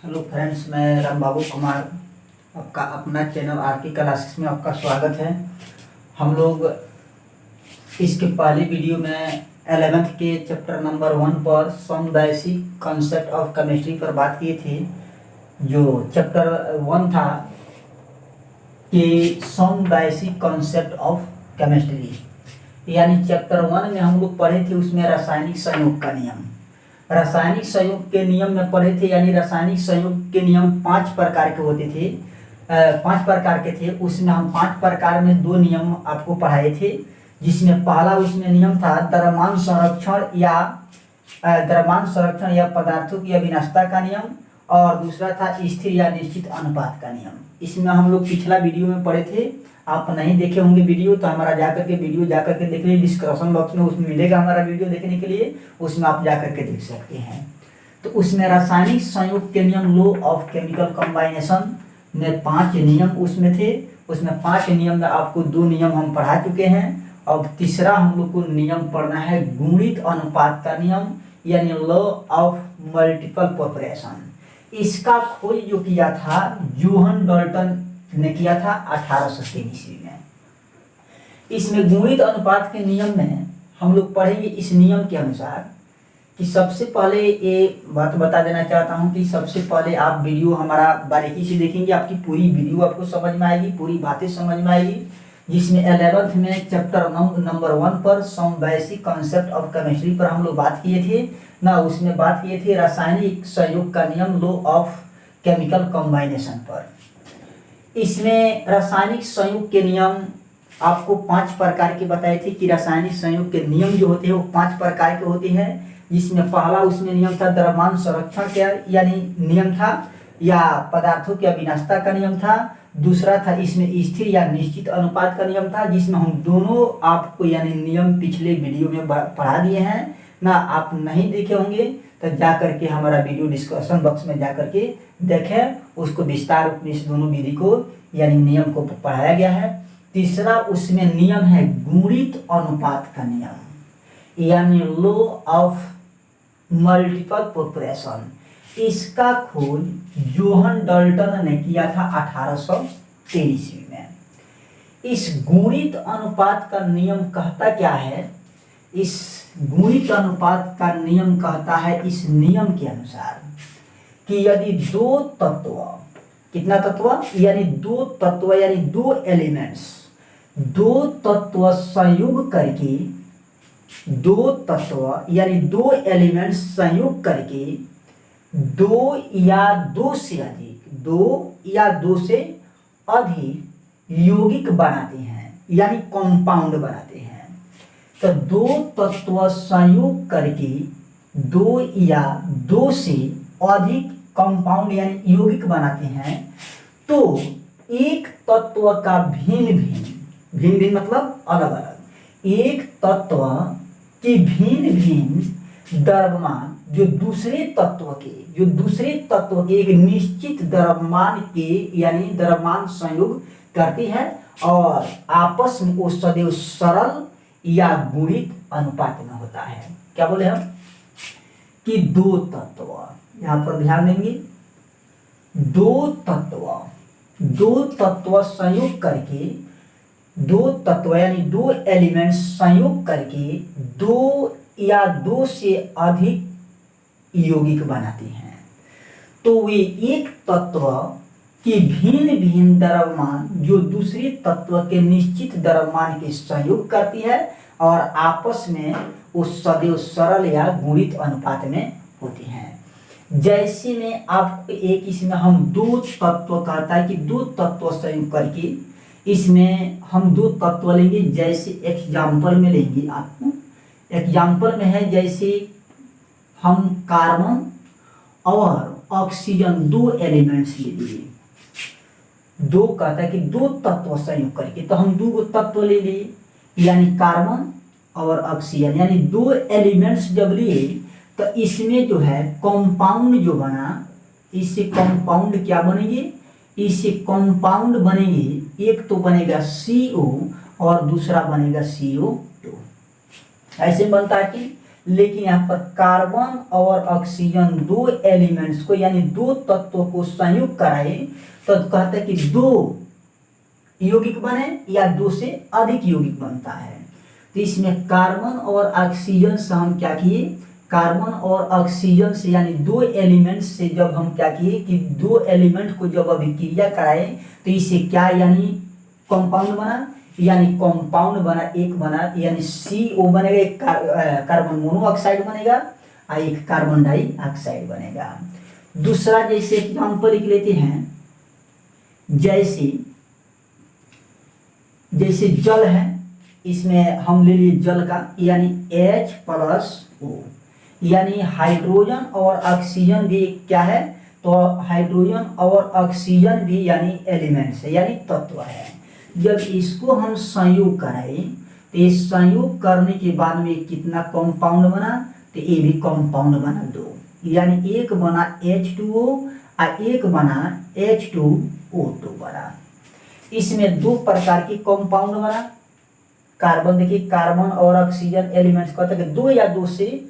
Hello friends, मैं राम बाबू कुमार आपका अपना चैनल आर के क्लासेस में आपका स्वागत है। हम लोग इसके पहले वीडियो में 11th के चैप्टर नंबर 1 पर some basic concept of chemistry पर बात किए थे। जो चैप्टर 1 था कि some basic concept of chemistry, यानी चैप्टर 1 में हम लोग पढ़े थे उसमें रासायनिक संयोग का नियम। रासायनिक संयोग के नियम में पढ़े थे, यानी रासायनिक संयोग के नियम 5 प्रकार के होते थे। 5 प्रकार के थे, उसमें हम 5 प्रकार में 2 नियम आपको पढ़ाए थे। जिसमें पहला उसमें नियम था द्रव्यमान संरक्षण या पदार्थों की अविनाशता का नियम, और दूसरा था स्थिर या निश्चित अनुपात का नियम। इसमें हम लोग पिछला वीडियो में पढ़े थे। आप नहीं देखे होंगे वीडियो तो हमारा जाकर के वीडियो जाकर के देख लीजिए, डिस्क्रिप्शन बॉक्स में उसमें मिलेगा हमारा वीडियो देखने के लिए, उसमें आप जाकर के देख सकते हैं। तो उसमें रासायनिक संयोग के नियम, लॉ ऑफ केमिकल कॉम्बिनेशन में 5 नियम उसमें थे। उसमें 5 नियम में आपको 2 नियम हम पढ़ा चुके हैं। अब तीसरा हम लोग को नियम पढ़ना है गुणित अनुपात का नियम, यानी लॉ ऑफ मल्टीपल प्रोपोर्शन। इसका खोज जो किया था जोहन डाल्टन ने किया था 1803 ईस्वी में। इसमें गुणित अनुपात के नियम में हम लोग पढ़ेंगे इस नियम के अनुसार कि सबसे पहले ये बात बता देना चाहता हूं कि सबसे पहले आप वीडियो हमारा बारीकी से देखेंगे, आपकी पूरी वीडियो आपको समझ में आएगी, पूरी बातें समझ में आएगी। जिसमें 11th में चैप्टर नंबर 1 पर some basic concept of chemistry पर हम लोग बात किए थे ना। उसमें बात किए थे रासायनिक संयोग का नियम, लॉ ऑफ केमिकल कॉम्बिनेशन पर। इसमें रासायनिक संयोग के नियम आपको 5 प्रकार के बताए थे कि रासायनिक संयोग के नियम जो होते हैं वो 5 प्रकार के होते हैं। जिसमें पहला उसमें नियम था द्रव्यमान संरक्षण का यानी नियम था, या पदार्थों की अविनाशता का नियम था। दूसरा था इसमें स्थिर या निश्चित अनुपात का नियम था, जिसमें हम दोनों आपको यानी नियम पिछले वीडियो में पढ़ा दिए हैं ना। आप नहीं देखे होंगे तो जाकर के हमारा वीडियो डिस्क्रिप्शन बॉक्स में जाकर के देखें, उसको विस्तार रूप में इस दोनों विधि को यानी नियम को पढ़ाया गया है। तीसरा उसमें नियम है गुणित अनुपात का नियम, यानी लॉ ऑफ मल्टीपल प्रोपोर्शन। इसका खोज जोहन डाल्टन ने किया था 1803 ईस्वी में। इस गुणित अनुपात का नियम कहता क्या है? इस गुणित अनुपात का नियम कहता है इस नियम के अनुसार कि यदि 2 तत्व, कितना तत्व यानी 2 तत्व यानी 2 एलिमेंट्स, 2 तत्व संयोग करके, 2 तत्व यानी 2 एलिमेंट्स संयोग करके 2 या 2 से अधिक, 2 या 2 से अधिक यौगिक बनाते हैं, यानी कंपाउंड बनाते हैं। तो 2 तत्व संयोग करके 2 या 2 से अधिक कंपाउंड यानी यौगिक बनाते हैं, तो एक तत्व का भिन्न भिन्न मतलब अलग अलग, एक तत्व की भिन्न भिन्न द्रव्यमान जो दूसरे तत्व के एक निश्चित द्रव्यमान के यानी द्रव्यमान संयोग करती है, और आपस में वो सदैव सरल या गुणित अनुपात में होता है। क्या बोले हम कि 2 तत्व, यहां पर ध्यान देंगे, 2 तत्व संयोग करके, 2 तत्व यानी 2 एलिमेंट्स संयोग करके 2 या 2 से अधिक यौगिक बनाते हैं, तो वे एक तत्व की भिन्न भिन्न द्रव्यमान जो दूसरे तत्व के निश्चित द्रव्यमान के संयोग करती है, और आपस में उस सदैव सरल या गुणित अनुपात में होती हैं। जैसे में आपको एक इसमें हम 2 तत्व कहता है कि 2 तत्व संयोग करके, इसमें हम 2 तत्व लेंगे। जैसे एग्जाम्पल में लेंगे, आपको एग्जाम्पल में है जैसे हम कार्बन और ऑक्सीजन 2 एलिमेंट्स ले लिए। 2 कहता है कि 2 तत्व संयोग करके, तो हम 2 तत्व ले लिए यानी कार्बन और ऑक्सीजन, यानी 2 एलिमेंट्स जब लिए तो इसमें जो है कंपाउंड जो बना, इससे कंपाउंड क्या बनेंगे, इससे कंपाउंड बनेंगे, एक तो बनेगा CO और दूसरा बनेगा CO2। ऐसे बनता है कि लेकिन यहाँ पर कार्बन और ऑक्सीजन दो एलिमेंट्स को यानी दो तत्वों को संयुक्त कराए तो कहते हैं कि दो यौगिक बने या दो से अधिक यौगिक बनता है। तो इसमें कार्बन और ऑक्सीजन से हम क्या किए, कार्बन और ऑक्सीजन से यानी दो एलिमेंट से जब हम क्या किए कि दो एलिमेंट को जब अभिक्रिया कराए तो इससे क्या यानी कंपाउंड बना, यानी कंपाउंड बना, एक बना यानी CO बनेगा, एक कार्बन मोनोऑक्साइड बनेगा और एक कार्बन डाइऑक्साइड बनेगा। दूसरा जैसे एग्जाम्पल लिख लेते हैं, जैसे जल है, इसमें हम ले लिए जल का यानी H+O यानी हाइड्रोजन और ऑक्सीजन भी क्या है, तो हाइड्रोजन और ऑक्सीजन भी यानी एलिमेंट्स है यानी तत्व है। जब इसको हम संयोग कराएं तो ये संयोग करने के बाद में कितना कंपाउंड बना, तो ये भी कंपाउंड बना दो, यानी एक बना H2O और एक बना H2O2 बना। इसमें दो प्रकार की कंपाउंड बना, कार्बन देखिए कार्बन और ऑक्सीजन एलिमेंट्स कहते हैं दो या दो से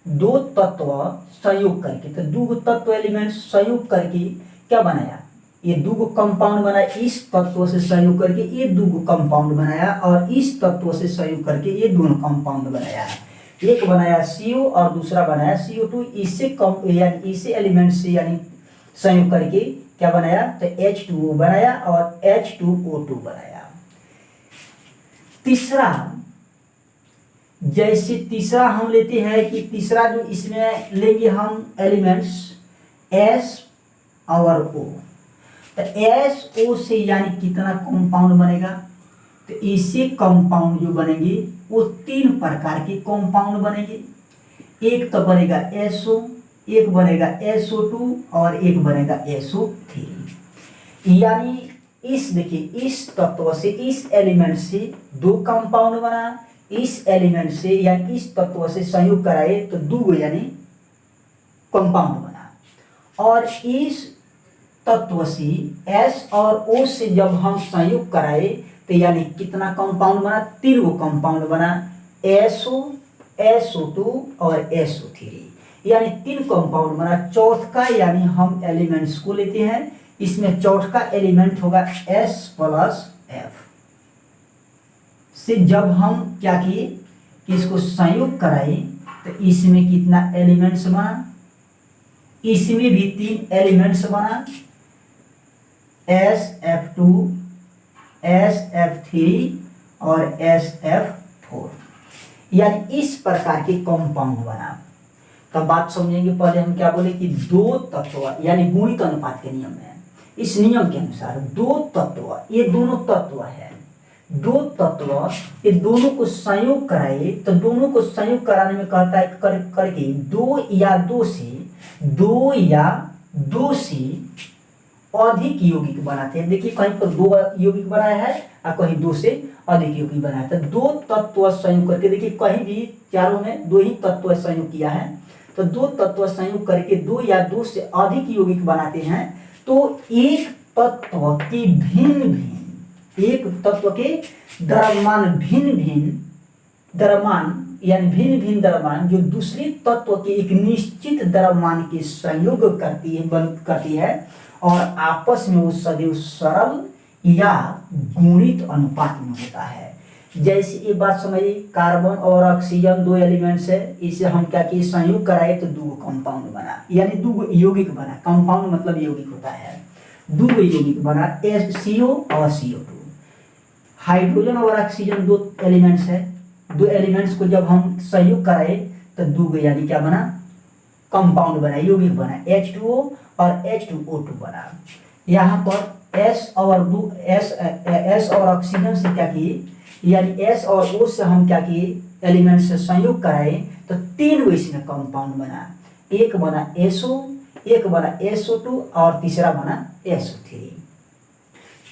दो तत्व संयोग करके, तो दो तत्व एलिमेंट्स संयोग करके क्या बनाया, ये दो कंपाउंड बनाया, इस तत्व से संयोग करके ये दो कंपाउंड बनाया और इस तत्व से संयोग करके ये दोनों कंपाउंड बनाया। एक बनाया CO और दूसरा बनाया CO2, इससे यानी इसे एलिमेंट से यानी संयोग करके क्या बनाया, तो H2O बनाया और H2O2 बनाया। तीसरा, जैसे तीसरा हम लेते हैं कि तीसरा जो इसमें लेंगे हम एलिमेंट्स S और O, तो SO से यानी कितना कंपाउंड बनेगा, तो इससे कंपाउंड जो बनेंगे वो तीन प्रकार के कंपाउंड बनेंगे। एक तो बनेगा SO, एक बनेगा SO2 और एक बनेगा SO3। यानी इस देखिए इस तत्व से इस एलिमेंट से दो कंपाउंड बना, इस एलिमेंट से या इस तत्व से संयोग कराए तो दो यानी कंपाउंड बना, और इस तत्व से S और O से जब हम संयोग कराए तो यानी कितना कंपाउंड बना, तीन गो कंपाउंड बना, SO, SO2 और SO3 यानी तीन कंपाउंड बना। चौथा यानी हम एलिमेंट्स को लेते हैं, इसमें चौथा एलिमेंट होगा S+F से जब हम क्या किए कि इसको संयोग कराए तो इसमें कितना एलिमेंट्स बना, इसमें भी तीन एलिमेंट्स बना, SF2, SF3 और SF4 यानी इस प्रकार के कंपाउंड बना। तब बात समझेंगे, पहले हम क्या बोले कि दो तत्व यानी गुणित अनुपात के नियम है, इस नियम के अनुसार दो तत्व, ये दोनों तत्व है, दो तत्व ये दोनों को संयोग कराए तो दोनों को संयोग कराने में कहता है करके दो या दो से अधिक यौगिक बनाते हैं। देखिए कहीं पर दो यौगिक बनाया है और कहीं दो से अधिक यौगिक बनाया है, तो दो तत्व संयोग करके देखिए कहीं भी चारों में दो ही तत्व संयोग किया है, तो दो तत्व संयोग करके दो या दो से अधिक यौगिक बनाते हैं। तो एक तत्व के एक तत्व के द्रव्यमान यानी भिन्न द्रव्यमान जो दूसरे तत्व के एक निश्चित द्रव्यमान के संयोग करती है और आपस में वो सदैव सरल या गुणित अनुपात में होता है। जैसे ये बात समझिए, कार्बन और ऑक्सीजन दो एलिमेंट्स है, इसे हम क्या किए संयोग कराए तो दो कंपाउंड बना यानी दो यौगिक बना। कंपाउंड मतलब यौगिक होता है, दो यौगिक बना CO और CO2। हाइड्रोजन और ऑक्सीजन दो एलिमेंट्स है, दो एलिमेंट्स को जब हम संयोग कराए तो दो यानी क्या बना, कंपाउंड बना, यौगिक बना, H2O और H2O2 बना। यहाँ पर S और ऑक्सीजन से क्या किए यानी S और O से हम क्या किए एलिमेंट से संयोग कराए तो तीन इसमें कंपाउंड बना, एक बना SO, एक बना SO2 और तीसरा बना SO3।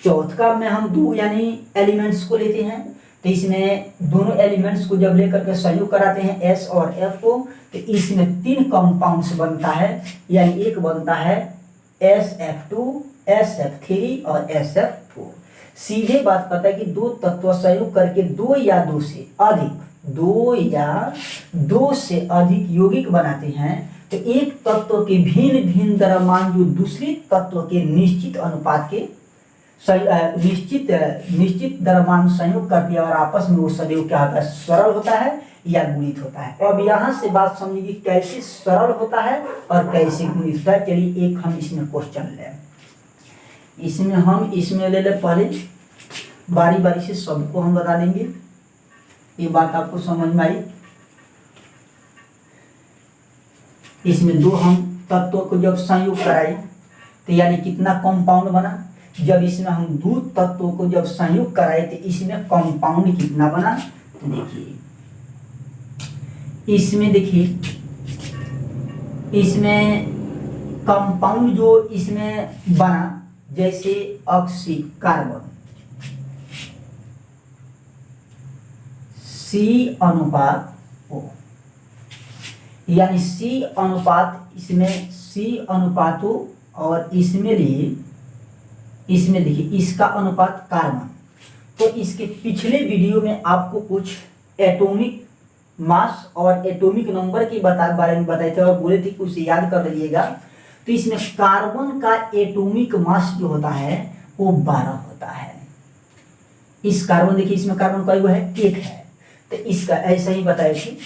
चौथा में हम दो यानी एलिमेंट्स को लेते हैं, तो इसमें दोनों एलिमेंट्स को जब लेकर के संयोग कराते हैं S और F को, तो इसमें तीन कंपाउंड्स बनता है, यानी एक बनता है SF2, SF3 और SF4। सीधे बात पता है कि दो तत्व संयोग करके दो या दो से अधिक दो या दो से अधिक यौगिक बनाते हैं तो एक तत्व के भिन्न भिन्न द्रव्यमान जो दूसरे तत्व के निश्चित अनुपात के निश्चित द्रव्यमान संयोग करती है और आपस में वो सदैव क्या होता है, सरल होता है या गुणित होता है। अब यहाँ से बात समझिए कैसे सरल होता है और कैसे गुणित होता है। चलिए एक हम इसमें क्वेश्चन लें, इसमें ले ले पहले बारी बारी से सबको हम बता देंगे, ये बात आपको समझ में आई। इसमें दो हम तत्वों को जब संयोग कराए तो यानी कितना कंपाउंड बना, जब इसमें हम दो तत्वों को जब संयोग कराए तो इसमें कंपाउंड कितना बना। तो देखिए इसमें कंपाउंड जो इसमें बना जैसे कार्बन C अनुपात O, यानी C अनुपात इसमें C अनुपात O और इसमें देखिए इसका अनुपात कार्बन। तो इसके पिछले वीडियो में आपको कुछ एटॉमिक मास और एटॉमिक नंबर के बारे में बताए थे और बोले थे कि उसे याद कर लीजिएगा। तो इसमें कार्बन का एटॉमिक मास जो होता है वो 12 होता है। इस कार्बन देखिए इसमें कार्बन का है 1 है, तो इसका ऐसा ही बताए थे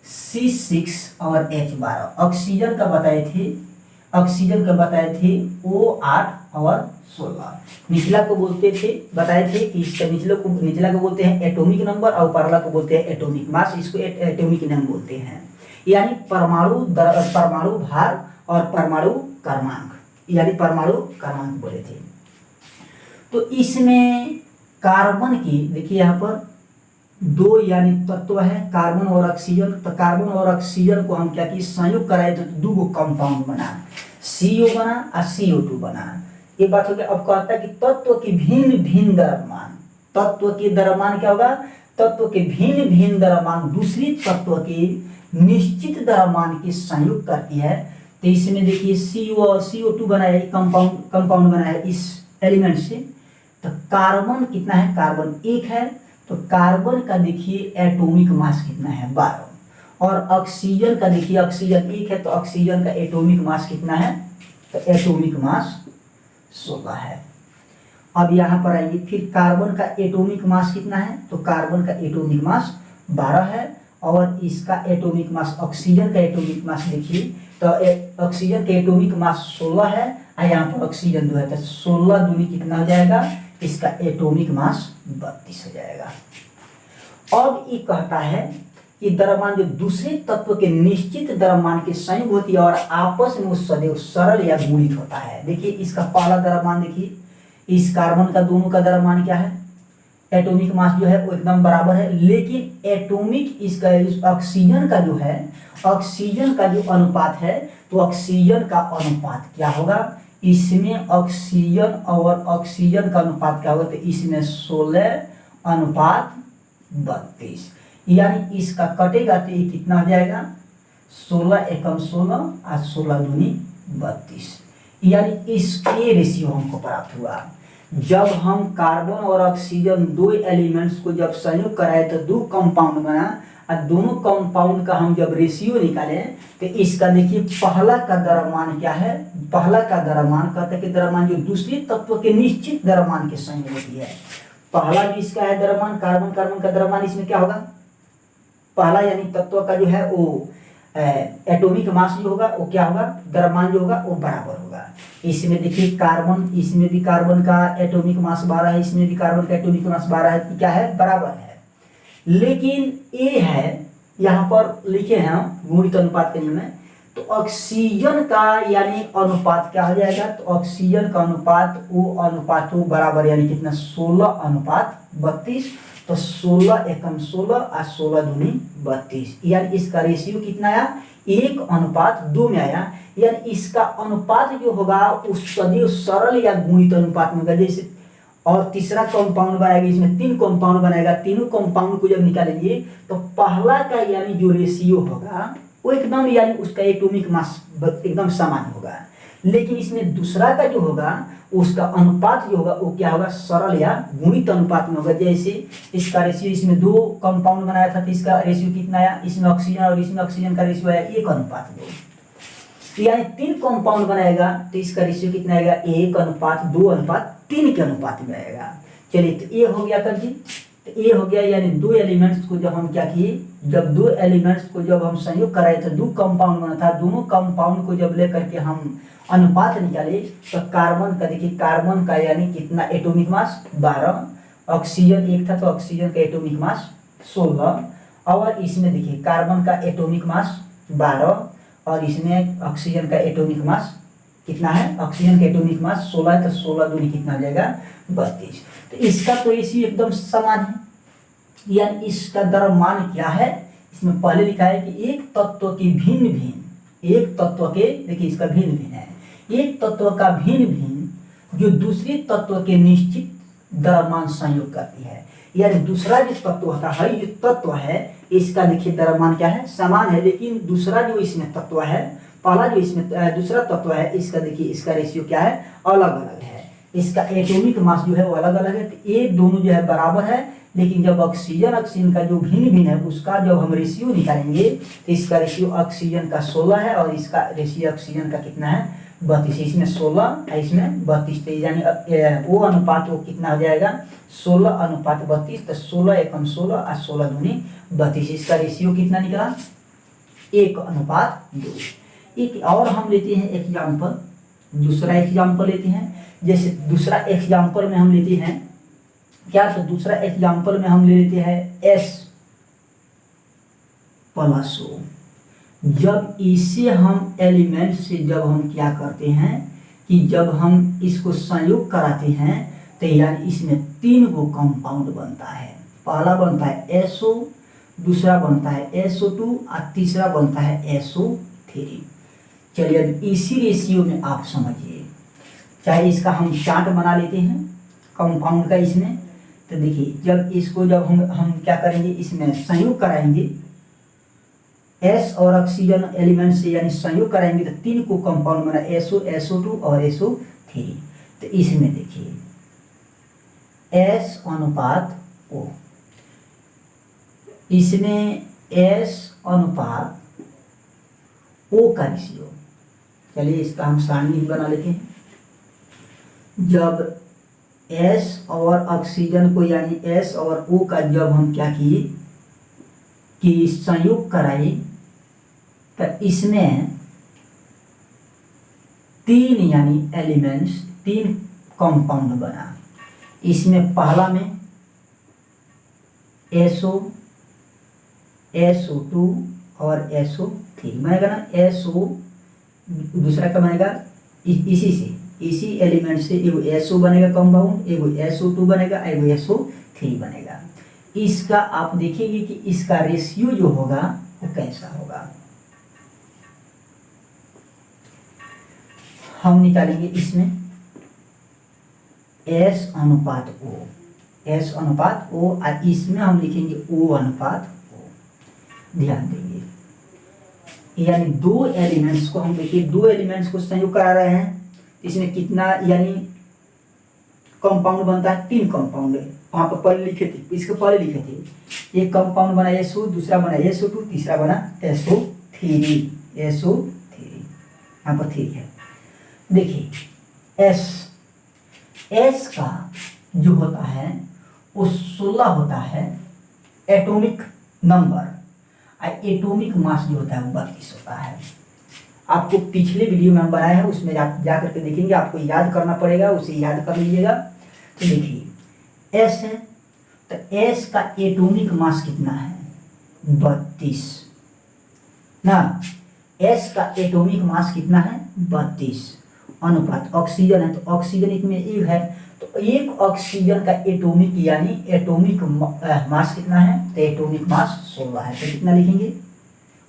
C6 और H12। ऑक्सीजन का बताए थे O8 और 16। निचला को बोलते थे बताए थे कि इसका निचला को बोलते हैं एटॉमिक नंबर और ऊपरला को बोलते हैं एटॉमिक मास, इसको एटॉमिक नंबर बोलते हैं। यानी परमाणु भार और परमाणु क्रमांक बोले थे। तो इसमें कार्बन की देखिए यहाँ पर दो यानी तत्व है कार्बन और ऑक्सीजन। तो कार्बन और ऑक्सीजन को हम क्या किए, संयोग कराए तो दो कंपाउंड बना, CO बना और CO2 बना। ये बात हो गया। अब कहता है कि तत्व के भिन्न भिन्न द्रव्यमान, तत्व के द्रव्यमान क्या होगा, तत्व के भिन्न भिन्न द्रव्यमान दूसरी तत्व के निश्चित द्रव्यमान के संयोग करती है। तो इसमें देखिए CO और CO2 बना है, कंपाउंड बना है इस एलिमेंट से। तो कार्बन कितना है, कार्बन 1 है, तो कार्बन का देखिए एटॉमिक मास कितना है 12। और ऑक्सीजन का देखिए ऑक्सीजन 1 है, तो ऑक्सीजन का एटॉमिक मास कितना है, तो एटॉमिक मास 16 है। अब यहाँ पर आइए फिर कार्बन का एटॉमिक मास कितना है, तो कार्बन का एटॉमिक मास 12 है और इसका एटॉमिक मास ऑक्सीजन का एटॉमिक मास देखिए तो ऑक्सीजन का एटॉमिक मास 16 है और यहाँ पर ऑक्सीजन 2 है, तो 16 दूनी कितना हो जाएगा, इसका एटॉमिक मास 32 हो जाएगा। अब ये कहता है कि द्रव्यमान जो दूसरे तत्व के निश्चित द्रव्यमान के संयोग होती है और आपस में वो सदैव सरल या गुणित होता है। देखिए इसका पहला द्रव्यमान देखिए, इस कार्बन का दोनों का द्रव्यमान क्या है, एटॉमिक मास जो है वो एकदम बराबर है, लेकिन एटॉमिक इसका ऑक्सीजन का जो है, ऑक्सीजन का जो अनुपात है, तो ऑक्सीजन का अनुपात क्या होगा, इसमें ऑक्सीजन और ऑक्सीजन का अनुपात क्या होगा, तो इसमें 16:32, यानी इसका कटेगा तो ये कितना हो जाएगा 16 एकम 16 और 16 दूनी 32, यानी इसके रेशियो हमको प्राप्त हुआ। जब हम कार्बन और ऑक्सीजन दो एलिमेंट्स को जब संयोग कराए तो दो कंपाउंड बना और दोनों कंपाउंड का हम जब रेशियो निकाले तो इसका देखिए पहला का द्रव्यमान क्या है, पहला का द्रव्यमान कहते हैं कि द्रव्यमान जो दूसरे तत्व के निश्चित द्रव्यमान के संयोग होती है। पहला भी इसका है द्रव्यमान, कार्बन का द्रव्यमान इसमें क्या होगा, पहला यानी तत्व का जो है वो एटॉमिक मास जो होगा वो क्या होगा, द्रव्यमान जो होगा वो बराबर होगा। इसमें देखिए कार्बन, इसमें भी कार्बन का एटॉमिक मास 12 है, इसमें भी कार्बन का एटॉमिक मास 12 है, क्या है बराबर है। लेकिन ए है यहाँ पर लिखे हैं गुणित अनुपात के नियम में, तो ऑक्सीजन का यानी अनुपात क्या हो जाएगा, तो ऑक्सीजन का अनुपात वो अनुपात वो बराबर यानी कितना 16:32, तो 16 एकम 16 और 16 दूनी 32, यानी इसका रेशियो कितना आया 1:2 में आया। यानी इसका अनुपात जो होगा उस सदैव सरल या गुणित अनुपात में होगा। जैसे और तीसरा कंपाउंड बनाएगा, इसमें 3 कंपाउंड बनाएगा, तीनों कंपाउंड को जब निकालेंगे तो पहला का यानी जो रेशियो होगा वो एकदम यानी उसका एटॉमिक मास एकदम समान होगा। लेकिन इसमें दूसरा का जो होगा उसका अनुपात जो होगा वो क्या होगा, सरल या गुणित अनुपात में होगा। जैसे इसका रेशियो, इसमें 2 कंपाउंड बनाया था तो इसका रेशियो कितना आया, इसमें ऑक्सीजन और इसमें ऑक्सीजन का रेशियो आया 1:2। यानी 3 कंपाउंड बनाएगा तो इसका रेशियो कितना आएगा, 1:2:3 के अनुपात में आएगा। चलिए तो ये हो गया कर जी, तो ये हो गया। यानी 2 एलिमेंट्स को जब हम क्या किए, जब 2 एलिमेंट्स को जब हम संयोग कराए तो 2 कंपाउंड बना था, दोनों कंपाउंड को जब लेकर के हम अनुपात निकाले तो कार्बन का देखिए, कार्बन का यानी कितना एटॉमिक मास 12, ऑक्सीजन 1 था तो ऑक्सीजन का एटॉमिक मास 16, और इसमें देखिए कार्बन का एटॉमिक मास 12 और इसमें ऑक्सीजन का एटॉमिक मास कितना है, ऑक्सीजन का एटॉमिक मास 16 है, तो 16 दूनी कितना हो जाएगा 32। तो इसका तो रेशियो एकदम समान है। यानी इसका द्रव्यमान क्या है, इसमें पहले लिखा है कि एक तत्व की भिन्न भिन्न, एक तत्व के देखिए इसका भिन्न भिन्न है, एक तत्व का भिन्न भिन्न जो दूसरे तत्व के निश्चित द्रव्यमान संयोग करती है। यानी दूसरा जो तत्व होता है, जो तत्व है इसका देखिए द्रव्यमान क्या है, समान है, लेकिन दूसरा जो इसमें तत्व है, पहला जो इसमें दूसरा तत्व है इसका देखिए इसका रेशियो क्या है, अलग अलग है। इसका एटॉमिक मास जो है वो अलग अलग है। तो ये दोनों जो है बराबर है, लेकिन जब ऑक्सीजन का जो भिन्न भिन्न है उसका जब हम रेशियो निकालेंगे तो इसका रेशियो ऑक्सीजन का 16 है और इसका रेशियो ऑक्सीजन का कितना है 32। इसमें 16 है, इसमें 32, यानी वो अनुपात वो कितना हो जाएगा 16:32। तो 16:1 और 16 दूनी 32, इसका रेशियो कितना निकला 1:2। एक और हम लेते हैं एग्जाम्पल, दूसरा एग्जाम्पल लेते हैं। जैसे दूसरा एग्जाम्पल में हम लेते हैं क्या, तो दूसरा एग्जाम्पल में हम ले लेते हैं S+O। जब इसे हम एलिमेंट से जब हम क्या करते हैं कि जब हम इसको संयोग कराते हैं तो यानी इसमें 3 गो कंपाउंड बनता है। पहला बनता है SO, दूसरा बनता है SO2 और तीसरा बनता है SO3। चलिए अब इसी रेशियो में आप समझिए, चाहे इसका हम चार्ट बना लेते हैं कंपाउंड का इसमें। तो देखिए जब इसको जब हम क्या करेंगे, इसमें संयोग कराएंगे S और ऑक्सीजन एलिमेंट से, यानी संयोग कराएंगे तो 3 को कंपाउंड बना SO, SO2 और SO3। तो इसमें देखिए S:O, इसमें S:O का रेशियो, चलिए इसका हम सारणी बना लेते हैं। जब S और ऑक्सीजन को यानी S और O का जब हम क्या किए कि संयोग कराए तो इसमें 3 यानी एलिमेंट्स, 3 कंपाउंड बना। इसमें पहला में SO, SO2 और SO3 बनेगा ना। SO दूसरा क्या बनेगा, इसी एलिमेंट से एगो SO बनेगा कंपाउंड, एगो SO2 बनेगा, एगो SO3 बनेगा। इसका आप देखेंगे कि इसका रेशियो जो होगा वो कैसा होगा। हम निकालेंगे इसमें S:O, S:O और इसमें हम लिखेंगे O:O। ध्यान देंगे, यानी 2 एलिमेंट्स को हम देखिए 2 एलिमेंट्स को संयोग करा रहे हैं। इसमें कितना यानी कंपाउंड बनता है, 3 कंपाउंड है। वहां पर पहले लिखे थे, इसके पहले लिखे थे, एक कंपाउंड बना SO, दूसरा बना SO2, तीसरा बना SO3। यहाँ पर 3 है। देखिए S का जो होता है वो 16 होता है एटॉमिक नंबर, और एटॉमिक मास जो होता है वो 32 होता है। आपको पिछले वीडियो में हम बनाए हैं, उसमें आप जा करके देखेंगे, आपको याद करना पड़ेगा, उसे याद कर लीजिएगा। तो देखिए S है, तो S का एटॉमिक मास कितना है 32 ना। S का एटॉमिक मास कितना है 32। अनुपात ऑक्सीजन है तो ऑक्सीजन इसमें 1 है, तो 1 ऑक्सीजन का एटॉमिक यानी एटॉमिक मास कितना है, तो एटॉमिक मास 16 है। तो कितना लिखेंगे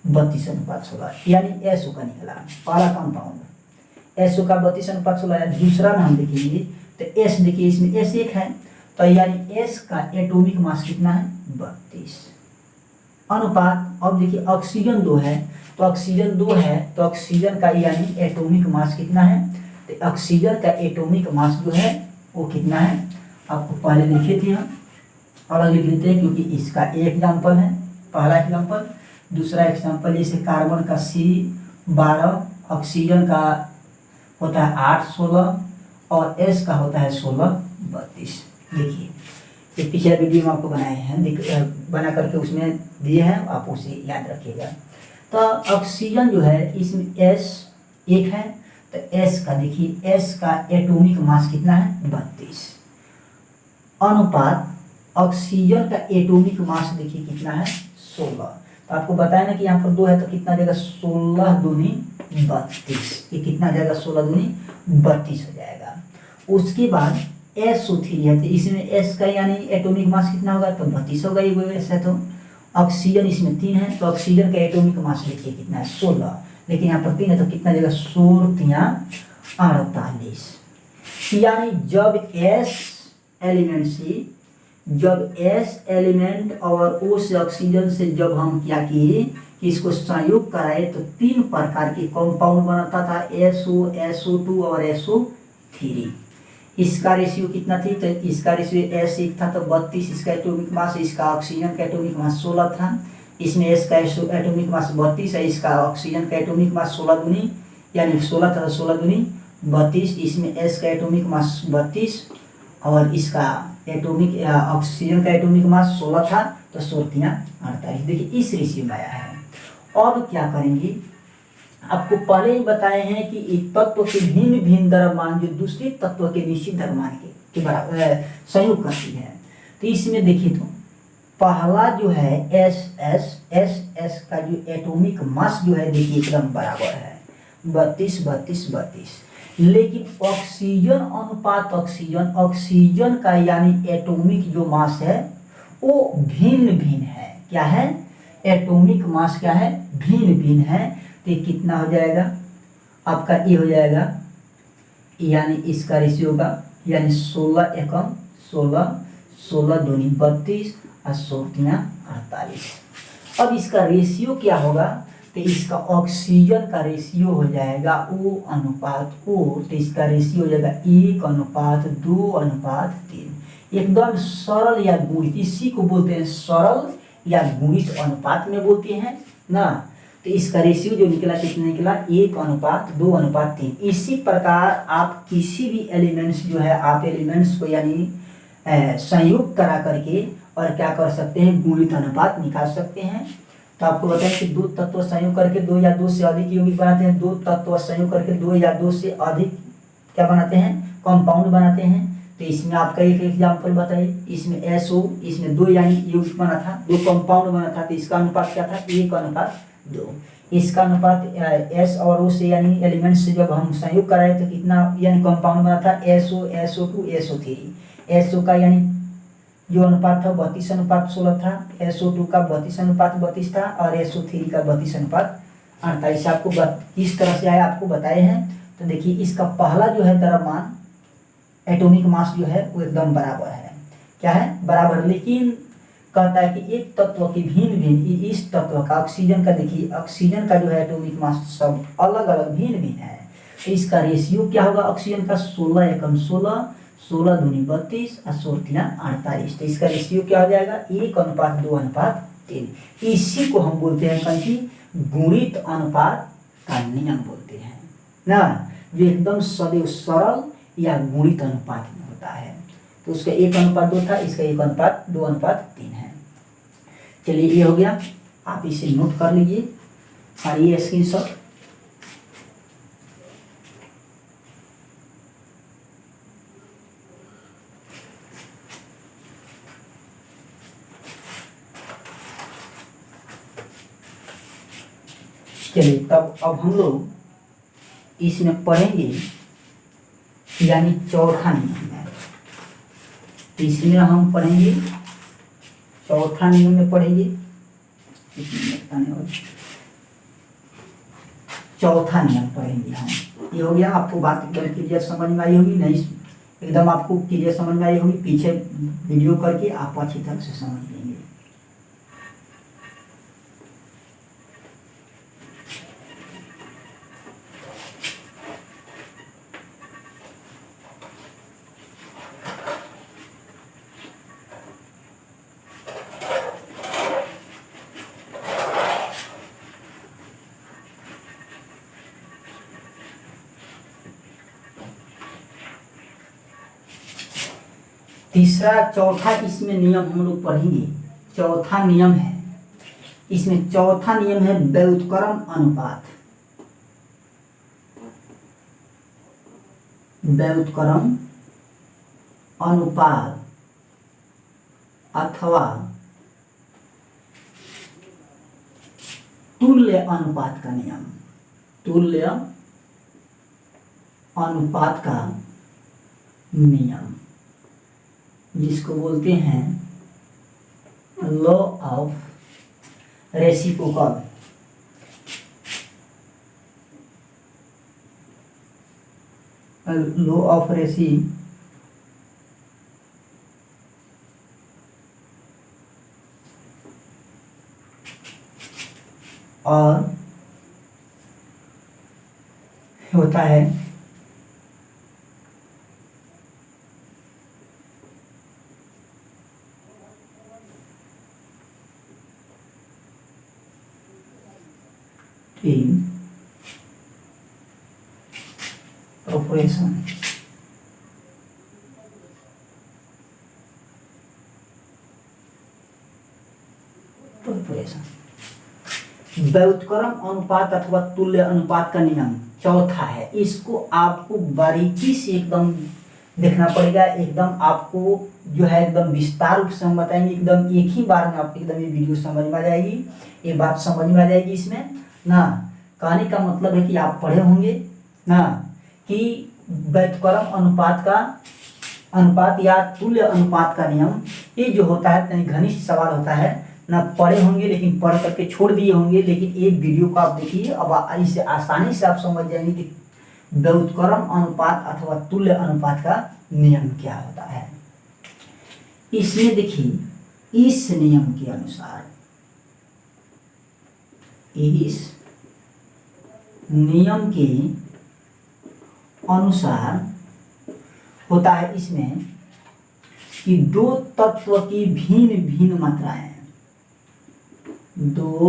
32:16, यानी SO का निकला पहला कंपाउंड। SO का 32:16 है। दूसरा में हम देखेंगे तो S, देखिए इसमें S 1 है, तो यानी S का एटॉमिक मास कितना है 32। अनुपात। अब देखिए ऑक्सीजन 2 है, तो ऑक्सीजन 2 है तो ऑक्सीजन का यानी एटॉमिक मास कितना है, तो ऑक्सीजन का एटॉमिक मास जो है वो कितना है, आपको पहले लिखे थे हम, अलग लिख लेते हैं क्योंकि इसका एक एग्जाम्पल है, पहला एग्जाम्पल। दूसरा एग्जाम्पल जैसे कार्बन का C12, ऑक्सीजन का होता है 8-16 और S का होता है 16-32। देखिए ये पिछले वीडियो में आपको बनाए हैं, बना करके उसमें दिए हैं, आप उसे याद रखिएगा। तो ऑक्सीजन जो है इसमें S एक है, तो S का देखिए S का एटॉमिक मास कितना है 32, अनुपात ऑक्सीजन का एटॉमिक मास देखिए कितना है 16। तो आपको बताया ना कि यहाँ पर 2 है तो कितना जाएगा 16 दूनी 32, ये कितना जाएगा 16 दूनी 32 हो जाएगा। उसके बाद SO3 है, तो इसमें S का यानी एटॉमिक मास कितना होगा, तो 32 होगा, ये वैसे है। तो ऑक्सीजन इसमें 3 है, तो ऑक्सीजन का एटॉमिक मास देखिए कितना है 16, लेकिन यहाँ पर 3 है तो कितना जाएगा 16×3=48। यानी जब S एलिमेंट से, जब S एलिमेंट और उस ऑक्सीजन से जब हम क्या किए कि इसको संयुक्त कराए तो 3 प्रकार के कंपाउंड बनता था, SO, SO2 और SO3। इसका रेशियो कितना थी, तो इसका रेशियो S एक था तो 32 इसका एटॉमिक मास, इसका ऑक्सीजन का एटॉमिक मास 16 था, इसमें S का एटॉमिक मास 32 है, इसका ऑक्सीजन का एटॉमिक मास 16 दूनी यानी 16 था तो 16 दूनी 32, इसमें S का एटॉमिक मास 32 और इसका एटॉमिक ऑक्सीजन का एटॉमिक मास 16 था तो 16×3=48। देखिए इस रेशियो में आया है। अब क्या करेंगे, आपको पहले ही बताए हैं कि एक तत्व के भिन्न भिन्न द्रव्यमान जो दूसरे तत्व के निश्चित द्रव्यमान के बराबर संयोग करती है। तो इसमें देखिए तो पहला जो है एस का जो एटॉमिक मास जो है देखिए एकदम बराबर है 32। लेकिन ऑक्सीजन अनुपात ऑक्सीजन का यानी एटॉमिक जो मास है वो भिन्न भिन्न है। क्या है, एटॉमिक मास क्या है, भिन्न भिन्न है। तो ये कितना हो जाएगा आपका, ये हो जाएगा यानी इसका रेशियो होगा यानी 16 दूनी 32 और 16×3=48। अब इसका रेशियो क्या होगा, तो इसका ऑक्सीजन का रेशियो हो जाएगा O/O, तो इसका रेशियो हो जाएगा 1:2:3। एकदम सरल या गुणित, इसी को बोलते हैं सरल या गुणित अनुपात में बोलते हैं ना। तो इसका रेशियो जो निकला कितना निकला 1:2:3। इसी प्रकार आप किसी भी एलिमेंट्स जो है, आप एलिमेंट्स को यानी संयुक्त करा करके और क्या कर सकते हैं, गुणित अनुपात निकाल सकते हैं। तो आपको बताएं कि 2 तत्व संयोग करके 2 या 2 से अधिक यौगिक बनाते हैं, 2 तत्व संयोग करके 2 या 2 से अधिक क्या बनाते हैं, कंपाउंड बनाते हैं। तो इसमें आपका एक एग्जाम्पल बताइए, इसमें SO, इसमें 2 यानी यौगिक बना था, 2 कंपाउंड बना था, तो इसका अनुपात क्या था 1:2। इसका अनुपात S और O से यानी एलिमेंट से जब हम संयोग कराए तो कितना यानी कंपाउंड बना था SO, SO2, SO3। SO का यानी जो अनुपात था 32:16 था, SO2 का 32:32 था और SO3 का 32:48। आपको किस तरह से आया आपको बताए हैं। तो देखिए इसका पहला जो है द्रव्यमान एटॉमिक मास जो है वो एकदम बराबर है। क्या है, बराबर। लेकिन कहता है कि एक तत्व की भिन्न भिन्न, इस तत्व का ऑक्सीजन का देखिए ऑक्सीजन का जो है एटॉमिक मास सब अलग अलग भिन्न भिन्न है। तो इसका रेशियो क्या होगा, ऑक्सीजन का 16 दूनी 32 और 16×3=48। तो इसका रेशियो क्या हो जाएगा 1:2:3। इसी को हम बोलते हैं कहीं गुणित अनुपात का नियम बोलते हैं ना, जो एकदम सदैव सरल या गुणित अनुपात में होता है। तो उसका 1:2 था, इसका 1:2:3 है। चलिए ये हो गया, आप इसे नोट कर लीजिए और ये स्क्रीनशॉट। चलिए तब अब हम लोग इसमें पढ़ेंगे यानी चौथा नियम है। इसमें हम पढ़ेंगे चौथा नियम में पढ़ेंगे, चौथा नियम पढ़ेंगे हम। ये हो गया, आपको बात एकदम क्लियर समझ में आई होगी, नहीं एकदम आपको क्लियर समझ में आई होगी, पीछे वीडियो करके आप अच्छी तरह से समझ लेंगे। तीसरा चौथा इसमें नियम हम लोग पढ़ेंगे। चौथा नियम है इसमें, चौथा नियम है व्युत्क्रम अनुपात। व्युत्क्रम अनुपात अथवा तुल्य अनुपात का नियम। तुल्य अनुपात का नियम जिसको बोलते हैं law of reciprocal. Law of reciprocal और होता है प्रोपोर्शन। व्युत्क्रम अनुपात अथवा तुल्य अनुपात का नियम चौथा है। इसको आपको बारीकी से एकदम देखना पड़ेगा। एकदम आपको जो है एकदम विस्तार रूप से हम बताएंगे। एकदम एक ही बार में आपको एकदम ये वीडियो समझ में आ जाएगी। ये बात समझ में आ जाएगी इसमें ना। कहने का मतलब है कि आप पढ़े होंगे ना कि व्युत्क्रम अनुपात या तुल्य अनुपात का नियम, ये जो होता है घनिष्ठ सवाल होता है ना। पढ़े होंगे लेकिन पढ़ करके छोड़ दिए होंगे, लेकिन एक वीडियो को आप देखिए, अब इसे आसानी से आप समझ जाएंगे कि व्युत्क्रम अनुपात अथवा तुल्य अनुपात का नियम क्या होता है। इसमें देखिए, इस नियम के अनुसार, इस नियम के अनुसार होता है इसमें कि दो तत्व की भिन्न भिन्न मात्राएं, दो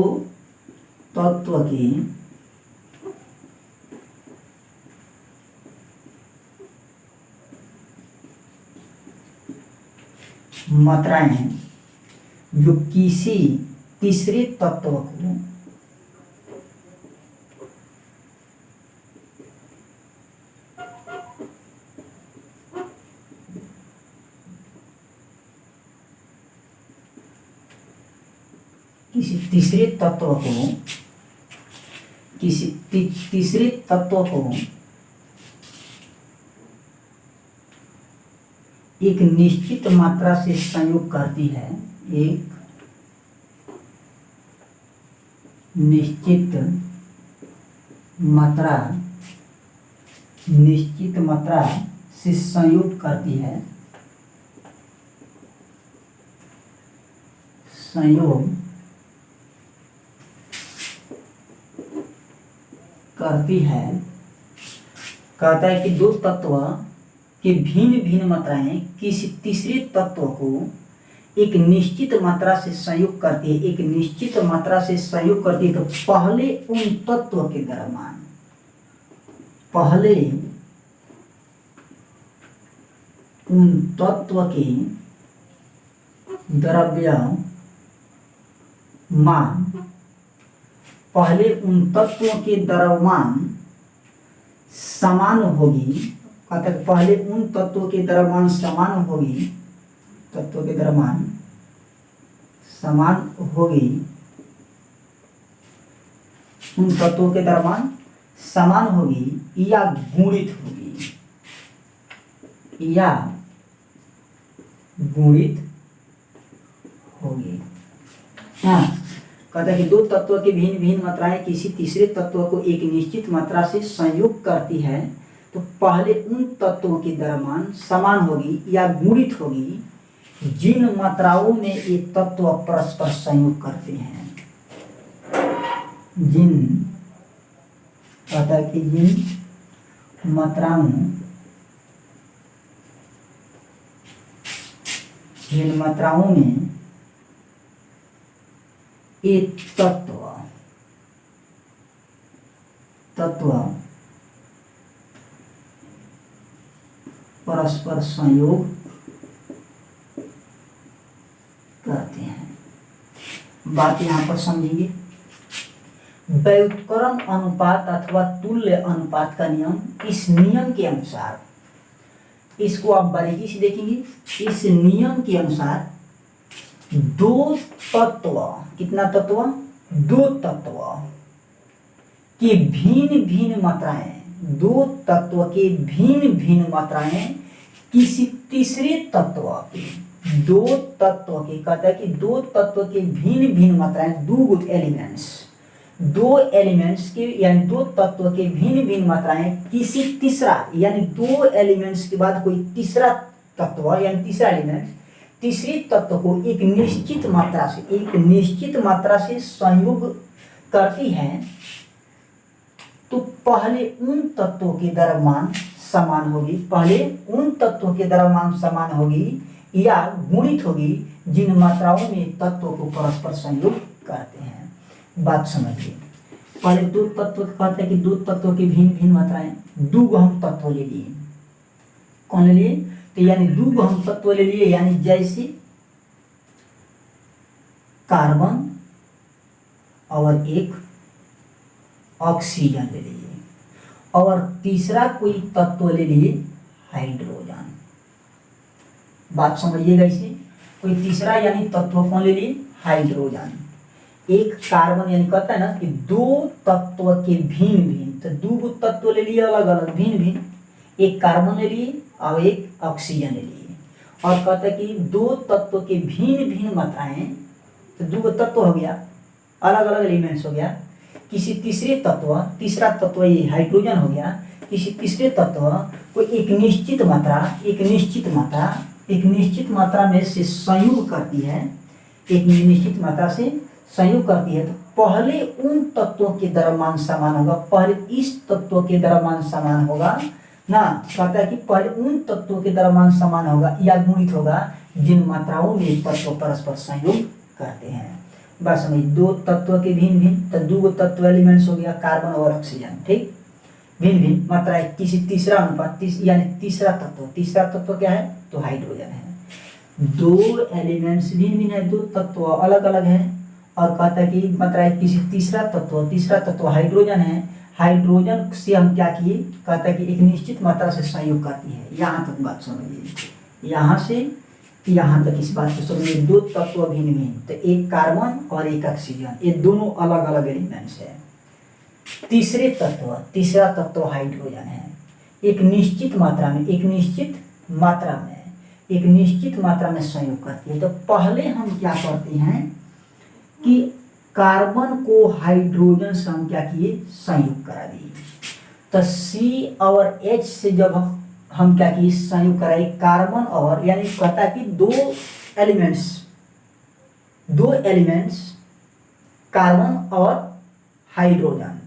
तत्व की मात्राएं जो किसी तीसरे तत्व को तीसरे तत्व को एक निश्चित मात्रा से संयोग करती है। एक निश्चित मात्रा से संयोग करती है। संयोग करती है। कहता है कि दो तत्व की भिन्न भिन्न मात्राएं किसी तीसरे तत्व को एक निश्चित मात्रा से संयोग करती है। एक निश्चित मात्रा से संयोग करती है तो पहले उन तत्व के द्रव्यमान, पहले उन तत्व के द्रव्यमान, पहले उन तत्वों के द्रव्यमान समान होगी। अतः पहले उन तत्वों के द्रव्यमान समान होगी, तत्वों के द्रव्यमान समान होगी, उन तत्वों के द्रव्यमान समान होगी या गुणित होगी, या गुणित होगी। हाँ, कहता है कि दो तत्व की भिन्न भिन्न मात्राएं किसी तीसरे तत्व को एक निश्चित मात्रा से संयोग करती है तो पहले उन तत्वों की द्रव्यमान समान होगी या गुणित होगी जिन मात्राओं में ये तत्व परस्पर संयोग करते हैं। कहता है कि जिन मात्राओं में एक तत्व परस्पर संयोग बात यहाँ पर समझेंगे। व्युत्क्रम अनुपात अथवा तुल्य अनुपात का नियम, इस नियम के अनुसार, इसको आप बारीकी से देखेंगे, इस नियम के अनुसार दो तत्व, कितना तत्व, दो तत्व की भिन्न भिन्न मात्राएं, दो तत्व के भिन्न भिन्न मात्राएं किसी तीसरे तत्व के, दो तत्व के, कहता है कि दो तत्व के भिन्न भिन्न मात्राएं, दो एलिमेंट्स, दो एलिमेंट्स के यानी दो तत्व के भिन्न भिन्न मात्राएं किसी तीसरा, यानी दो एलिमेंट्स के बाद कोई तीसरा तत्व यानी तीसरा एलिमेंट तीसरे तत्व को एक निश्चित मात्रा से, एक निश्चित मात्रा से संयोग करती है, तो पहले उन तत्वों के द्रव्यमान समान होगी, पहले उन तत्वों के द्रव्यमान समान होगी या गुणित होगी जिन मात्राओं में तत्वों को परस्पर संयोग करते हैं। बात समझिए, पहले दो तत्व कहते हैं कि दो तत्वों की भिन्न भिन्न मात्राएं, दो हम तत्व ले लिए, कौन ले लिए, तो यानी दो हम तत्व ले लिए, यानी जैसे कार्बन और एक ऑक्सीजन ले लिए, और तीसरा कोई तत्व ले लिए हाइड्रोजन। बात समझिएगा, इसे कोई तीसरा यानी तत्व कौन ले लिए, हाइड्रोजन। एक कार्बन यानी कहता है ना कि दो तत्व के भिन्न भिन्न, तो दो तत्व ले लिए अलग अलग भिन्न भिन्न, एक कार्बन ले लिए और एक ऑक्सीजन ले लिए, और कहता है कि दो तत्व के भिन्न भिन्न मात्राएं, तो दो तत्व हो गया, अलग अलग एलिमेंट्स हो गया, किसी तीसरे तत्व, तीसरा तत्व ये हाइड्रोजन हो गया, किसी तीसरे तत्व को एक निश्चित मात्रा, एक निश्चित मात्रा, एक निश्चित मात्रा में से संयोग करती है, एक निश्चित मात्रा से संयोग करती है, तो पहले उन तत्वों के द्रव्यमान समान होगा, पहले इस तत्व के द्रव्यमान समान होगा ना, कहता है कि पहले उन तत्वों के द्रव्यमान समान होगा या गुणित होगा जिन मात्राओं में तत्व परस्पर संयोग करते हैं। बस समझ, दो तत्व के भिन्न भिन्न, तो दो तत्व एलिमेंट्स हो गया कार्बन और ऑक्सीजन, ठीक, भिन्न भिन्न मात्राएं किसी तीसरा अनुपात, यानी तीसरा तत्व क्या है, तो हाइड्रोजन है। दो एलिमेंट्स भिन्न भिन्न है, दो तत्व अलग अलग है, और कहता है कि मात्राएं किसी तीसरा तत्व हाइड्रोजन है, हाइड्रोजन से हम क्या किए, कहता है कि एक निश्चित मात्रा से संयोग करती है। यहाँ तक बात समझिए, यहाँ से यहाँ तक इस बात को समझिए, दो तत्व भिन्न भिन्न, तो एक कार्बन और एक ऑक्सीजन, ये दोनों अलग अलग एलिमेंट्स है। तीसरा तत्व हाइड्रोजन है, एक निश्चित मात्रा में, एक निश्चित मात्रा में संयोग करती है। तो पहले हम क्या करते हैं कि कार्बन को हाइड्रोजन से हम क्या किए, संयोग करा दिए, तो C और H से जब हम क्या किए, संयोग कराए कार्बन और, यानी कहता है कि दो एलिमेंट्स कार्बन और हाइड्रोजन,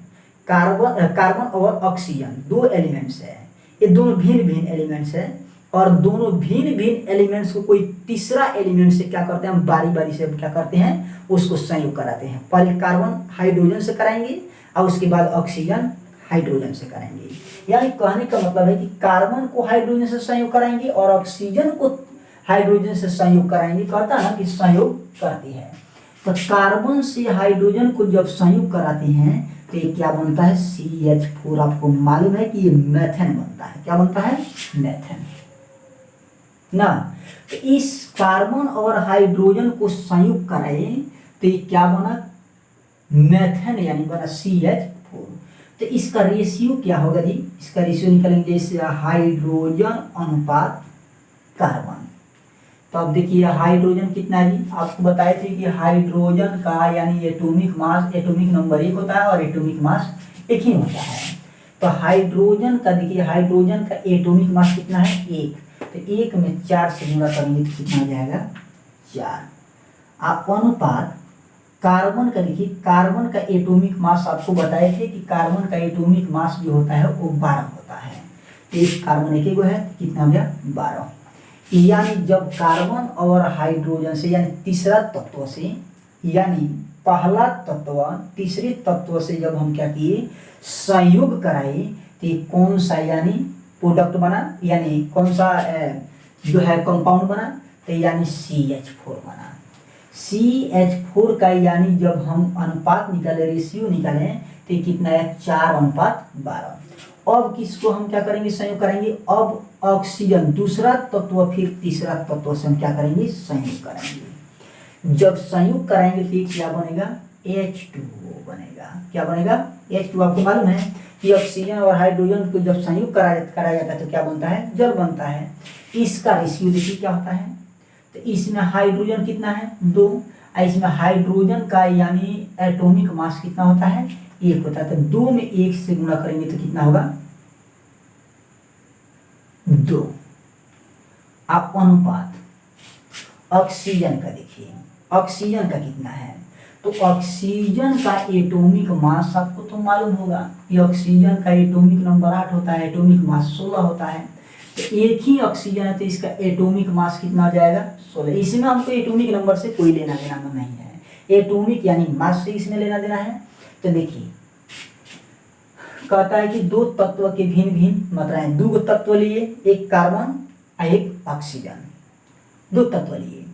कार्बन और ऑक्सीजन, दो एलिमेंट्स है, ये दोनों भिन्न भिन्न एलिमेंट्स है, और दोनों भिन्न भिन्न एलिमेंट्स को कोई तीसरा एलिमेंट से क्या करते हैं, हम बारी बारी से क्या करते हैं, उसको संयोग कराते हैं। पहले कार्बन हाइड्रोजन से कराएंगे और उसके बाद ऑक्सीजन हाइड्रोजन से कराएंगे। यानी कहने का मतलब है कि कार्बन को हाइड्रोजन से संयोग कराएंगे और ऑक्सीजन को हाइड्रोजन से संयोग कराएंगे, कहता है ना कि संयोग करती है। तो कार्बन से हाइड्रोजन को जब संयोग कराते हैं तो ये क्या बनता है, CH4। आपको मालूम है कि ये मेथेन बनता है, क्या बनता है, मेथेन ना। तो इस कार्बन और हाइड्रोजन को संयोग कराए तो ये क्या बना, मेथेन, यानी बना CH4। तो इसका रेशियो क्या होगा जी, इसका रेशियो निकालेंगे जैसे हाइड्रोजन अनुपात कार्बन। तो अब देखिए हाइड्रोजन कितना है जी, आपको बताए थे कि हाइड्रोजन का यानी एटॉमिक मास, एटॉमिक नंबर 1 होता है और एटॉमिक मास 1 ही होता है। तो हाइड्रोजन का देखिए, हाइड्रोजन का एटॉमिक मास कितना है, 1, तो 1 में 4 से गुणा करेंगे तो कितना हो जाएगा, 4। आप अनुपात कार्बन का देखिए, कार्बन का एटॉमिक मास आपको बताए थे कि कार्बन का एटॉमिक मास जो होता है वो 12 होता है। एक कार्बन एक है, कितना हो गया, 12। यानी जब कार्बन और हाइड्रोजन से, यानी तीसरा तत्व से, यानी पहला तत्व तीसरे तत्व से जब हम क्या किए, संयोग कराए, तो ये कौन सा यानी प्रोडक्ट बना, यानी कौन सा जो है कंपाउंड बना, तो यानी CH4 बना। CH4 का यानी जब हम अनुपात निकाले, रेशियो निकाले, तो ये कितना है 4:12। अब किसको हम क्या करेंगे, संयोग करेंगे। अब ऑक्सीजन दूसरा तत्व फिर तीसरा तत्व से हम क्या करेंगे, संयोग करेंगे। जब संयोग कराएंगे तो क्या बनेगा, H2O बनेगा। क्या बनेगा, H2O। आपको मालूम है कि ऑक्सीजन और हाइड्रोजन को जब संयोग कराया जाता है तो क्या बनता है, जल बनता है। इसका रेशियो देखिए क्या होता है। तो इसमें हाइड्रोजन कितना है, 2। इसमें हाइड्रोजन का यानी एटॉमिक मास कितना होता है, 1 होता है। तो 2 में 1 से गुणा करेंगे तो कितना होगा, 2। आप अनुपात ऑक्सीजन का देखिए, ऑक्सीजन का कितना है। तो ऑक्सीजन का एटॉमिक मास आपको तो मालूम होगा कि ऑक्सीजन का एटॉमिक नंबर 8 होता है, एटॉमिक मास 16 होता है। तो एक ही ऑक्सीजन है तो इसका एटॉमिक मास कितना हो जाएगा, 16। इसमें हमको एटॉमिक नंबर से कोई लेना देना नहीं है, एटॉमिक यानी मास से इसमें लेना देना है। तो देखिए कहता है कि 2 तत्व के भिन्न भिन्न मात्राएं, 2 तत्व लिए, एक कार्बन और एक ऑक्सीजन, 2 तत्व लिए।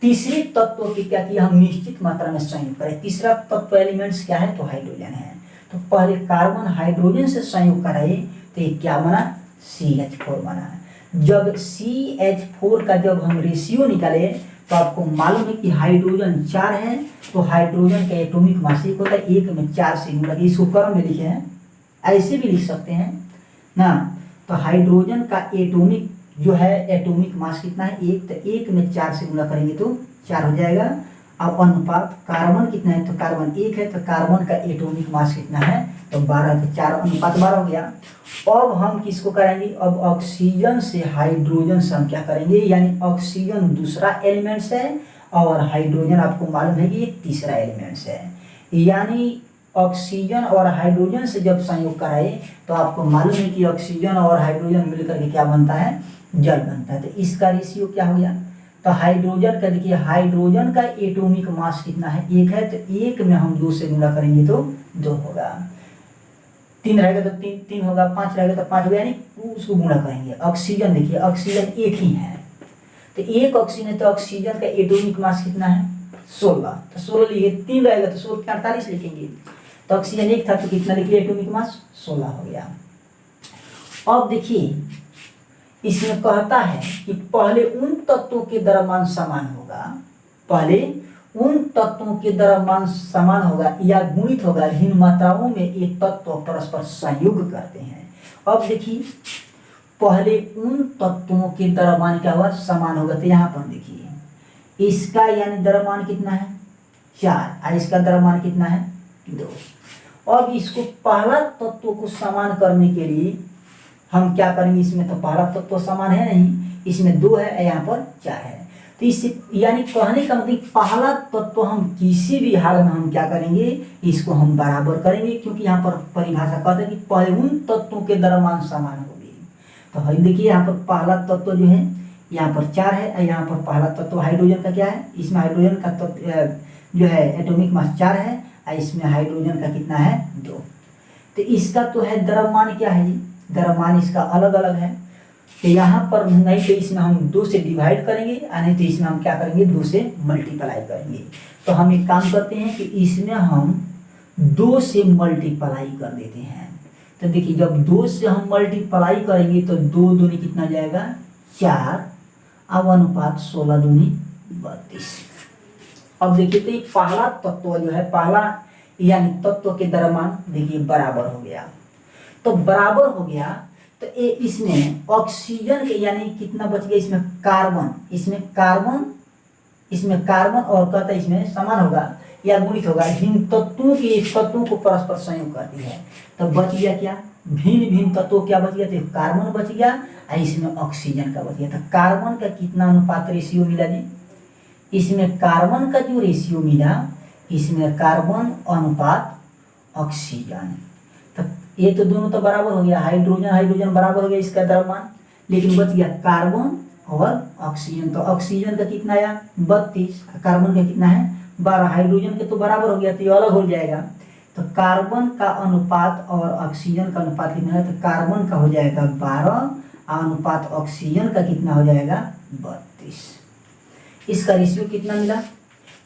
तीसरे तत्व की क्या किया, हम निश्चित मात्रा में संयोग करें। तीसरा तत्व एलिमेंट्स क्या है, तो हाइड्रोजन है। तो पहले कार्बन हाइड्रोजन से संयोग कराए तो ये क्या बना, CH4 बना। जब CH4 का जब हम रेशियो निकाले तो आपको मालूम है कि हाइड्रोजन 4 है, तो हाइड्रोजन का एटॉमिक मास 1 होता है, 1 में 4 से गुणा। इसको क्रम में लिखे हैं, ऐसे भी लिख सकते हैं ना। तो हाइड्रोजन का एटॉमिक जो है एटॉमिक मास कितना है, 1। तो 1 में 4 से गुणा करेंगे तो 4 हो जाएगा। अब अनुपात कार्बन कितना है, तो कार्बन 1 है, तो कार्बन का एटॉमिक मास कितना है, तो 12। तो 4:12 हो गया। अब हम किसको करेंगे, अब ऑक्सीजन से हाइड्रोजन से हम क्या करेंगे, यानी ऑक्सीजन दूसरा एलिमेंट्स है और हाइड्रोजन आपको मालूम है कि ये तीसरा एलिमेंट्स है। यानी ऑक्सीजन और हाइड्रोजन से जब संयोग कराए तो आपको मालूम है कि ऑक्सीजन और हाइड्रोजन मिलकर के क्या बनता है, जल बनता है। तो इसका रेशियो क्या हो गया, तो हाइड्रोजन का देखिए, हाइड्रोजन का एटॉमिक मास कितना है, 1 है, तो 1 में हम 2 से गुणा करेंगे तो 2 होगा। 3 रहेगा तो 3 होगा, 5 रहेगा तो 5 होगा, यानी उसको गुणा करेंगे। ऑक्सीजन देखिए, ऑक्सीजन 1 ही है, तो 1 ऑक्सीजन है, तो ऑक्सीजन का एटॉमिक मास कितना है, 16। तो 16 लिखे, 3 रहेगा तो 16 के 48 लिखेंगे। तो ऑक्सीजन 1 था तो कितना लिखिए, एटॉमिक मास 16 हो गया। अब देखिए इसमें कहता है कि पहले उन तत्वों के द्रव्यमान समान होगा, पहले उन तत्वों के द्रव्यमान समान होगा या गुणित होगा जिन मात्राओं में एक तत्व परस्पर संयोग करते हैं। अब देखिए पहले उन तत्वों के द्रव्यमान क्या हुआ, समान होगा। तो यहाँ पर देखिए इसका यानी द्रव्यमान कितना है, 4, और इसका द्रव्यमान कितना है, 2। अब इसको पहला तत्व को समान करने के लिए हम क्या करेंगे, इसमें तो पहला तत्व समान है नहीं, इसमें 2 है, यहाँ पर 4 है। तो इससे यानी कहने का मतलब पहला तत्व हम किसी भी हाल में हम क्या करेंगे, इसको हम बराबर करेंगे, क्योंकि यहाँ पर परिभाषा कहते हैं कि पहले उन तत्वों के द्रव्यमान समान होंगे। तो हम देखिए यहाँ पर पहला तत्व जो है यहाँ पर 4 है, और यहाँ पर पहला तत्व हाइड्रोजन का क्या है, इसमें हाइड्रोजन का तत्व जो है एटॉमिक मास 4 है, और इसमें हाइड्रोजन का कितना है, 2। तो इसका तो है द्रव्यमान क्या है, द्रव्यमान इसका अलग अलग है। तो यहाँ पर नहीं, तो इसमें हम 2 से डिवाइड करेंगे, नहीं तो इसमें हम क्या करेंगे, 2 से मल्टीप्लाई करेंगे। तो हम एक काम करते हैं कि इसमें हम 2 से मल्टीप्लाई कर देते हैं। तो देखिए जब 2 से हम मल्टीप्लाई करेंगे तो 2 दूनी कितना जाएगा, 4। अब अनुपात 16 दूनी 32। अब देखिए तो ये पहला तत्व जो है, पहला यानी तत्व के द्रव्यमान देखिए बराबर हो गया। तो बराबर हो गया तो इसमें ऑक्सीजन के यानी कितना बच गया, इसमें कार्बन, इसमें कार्बन और कहता है इसमें समान होगा या गुणित होगा जिन तत्वों की तत्वों को परस्पर संयोग करती है। तो बच गया क्या, भिन्न भिन्न तत्व क्या बच गया, तो कार्बन बच गया और इसमें ऑक्सीजन का बच गया। तो कार्बन का कितना अनुपात रेशियो मिला जी, इसमें कार्बन का जो रेशियो मिला, इसमें कार्बन अनुपात ऑक्सीजन। तो ये तो दोनों तो बराबर हो गया, हाइड्रोजन बराबर हो गया इसका द्रव्यमान, लेकिन बच गया कार्बन और ऑक्सीजन। तो ऑक्सीजन का कितना आया 32, कार्बन का कितना है 12, हाइड्रोजन के तो बराबर हो गया, तो ये अलग हो जाएगा। तो कार्बन का अनुपात और ऑक्सीजन का अनुपात कितना है, तो कार्बन का हो जाएगा 12, अनुपात ऑक्सीजन का कितना हो जाएगा 32। इसका रेशियो कितना मिला,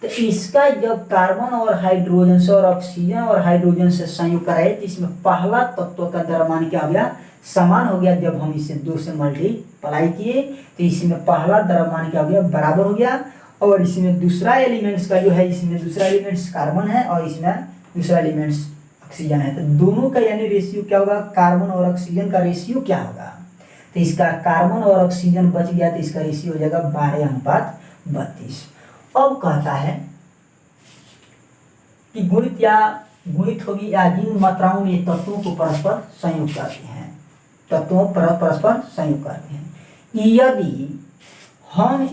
तो इसका जब कार्बन और हाइड्रोजन से और ऑक्सीजन और हाइड्रोजन से संयुक्त कराए तो इसमें पहला तत्व का द्रव्यमान क्या हो गया, समान हो गया। जब हम इसे 2 से मल्टीप्लाई किए तो इसमें पहला द्रव्यमान क्या हो गया, बराबर हो गया। और इसमें दूसरा एलिमेंट्स का जो है, इसमें दूसरा एलिमेंट्स कार्बन है और इसमें दूसरा एलिमेंट्स ऑक्सीजन है। तो दोनों का यानी रेशियो क्या होगा, कार्बन और ऑक्सीजन का रेशियो क्या होगा, तो इसका कार्बन और ऑक्सीजन बच गया तो इसका रेशियो हो जाएगा 12:32। अब कहता है कि गुणित होगी या जिन मात्राओं में तत्वों को परस्पर संयुक्त करते हैं, तत्वों पर परस्पर संयुक्त करते हैं। यदि हम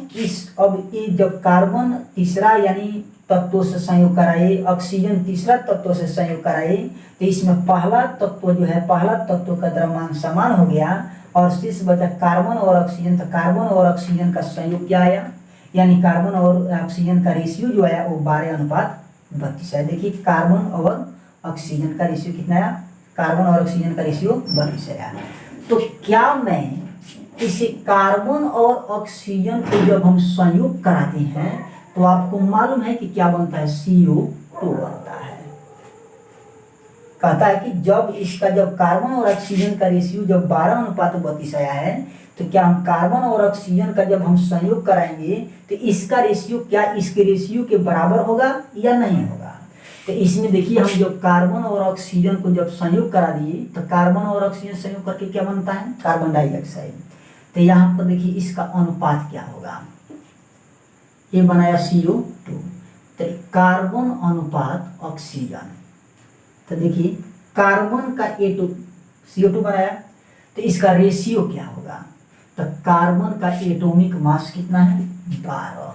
अब जब कार्बन तीसरा यानी तत्वों से संयोग कराए, ऑक्सीजन तीसरा तत्व से संयोग कराए तो इसमें पहला तत्व जो है, पहला तत्व का द्रव्यमान समान हो गया और शेष बचा कार्बन और ऑक्सीजन। तो कार्बन और ऑक्सीजन का संयोग क्या आया, यानी कार्बन और ऑक्सीजन का रेशियो जो आया वो 12:32 है। देखिए कार्बन और ऑक्सीजन का रेशियो कितना आया, कार्बन और ऑक्सीजन का रेशियो 32 आया। तो क्या मैं इसे कार्बन और ऑक्सीजन को जब हम संयुक्त कराते हैं तो आपको मालूम है कि क्या बनता है, CO2 बनता है। कहता है कि जब कार्बन और ऑक्सीजन का रेशियो जब 12:32 आया है तो क्या हम कार्बन और ऑक्सीजन का जब हम संयोग कराएंगे तो इसका रेशियो क्या इसके रेशियो के बराबर होगा या नहीं होगा। तो इसमें देखिए हम जब कार्बन और ऑक्सीजन को जब संयोग करा दिए तो कार्बन और ऑक्सीजन संयोग करके क्या बनता है, कार्बन डाइऑक्साइड। तो यहाँ पर देखिए इसका अनुपात क्या होगा, ये बनाया CO2 तो कार्बन अनुपात ऑक्सीजन। तो देखिए कार्बन का CO2 बनाया तो इसका रेशियो क्या होगा, तो कार्बन का एटॉमिक मास कितना है, 12,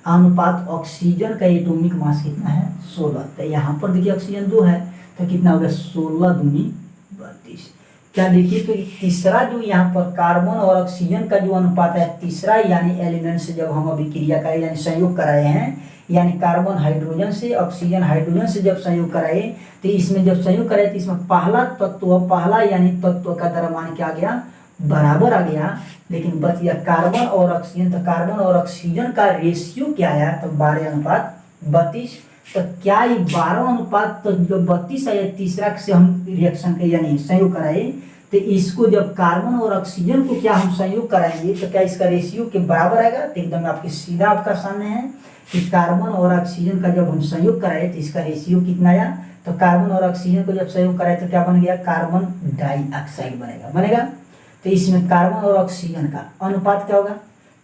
अनुपात ऑक्सीजन का एटॉमिक मास कितना है, 16। तो यहाँ पर देखिए ऑक्सीजन 2 है तो कितना हो गया, 16 दूनी 32। क्या देखिए तो तीसरा जो यहाँ पर कार्बन और ऑक्सीजन का जो अनुपात है, तीसरा यानी एलिमेंट से जब हम अभी क्रिया करें यानी संयोग कराए हैं, यानी कार्बन हाइड्रोजन से ऑक्सीजन हाइड्रोजन से जब संयोग कराए तो इसमें जब संयोग कराए तो इसमें पहला यानी तत्व का द्रव्यमान क्या आ गया, बराबर आ गया। लेकिन बच गया कार्बन और ऑक्सीजन। तो कार्बन और ऑक्सीजन का रेशियो क्या आया, तो 12:32। तो क्या ये 12 तो जो 32 है, तीसरा से हम रिएक्शन के यानी संयोग कराए तो इसको जब कार्बन और ऑक्सीजन को क्या हम संयोग कराएंगे तो क्या इसका रेशियो के बराबर आएगा। तो एकदम आपके सीधा आपका सामने है कि कार्बन और ऑक्सीजन का जब हम संयोग कराए तो इसका रेशियो कितना आया, तो कार्बन और ऑक्सीजन को जब संयोग कराए तो क्या बन गया, कार्बन डाइऑक्साइड बनेगा। तो इसमें कार्बन और ऑक्सीजन का अनुपात क्या होगा,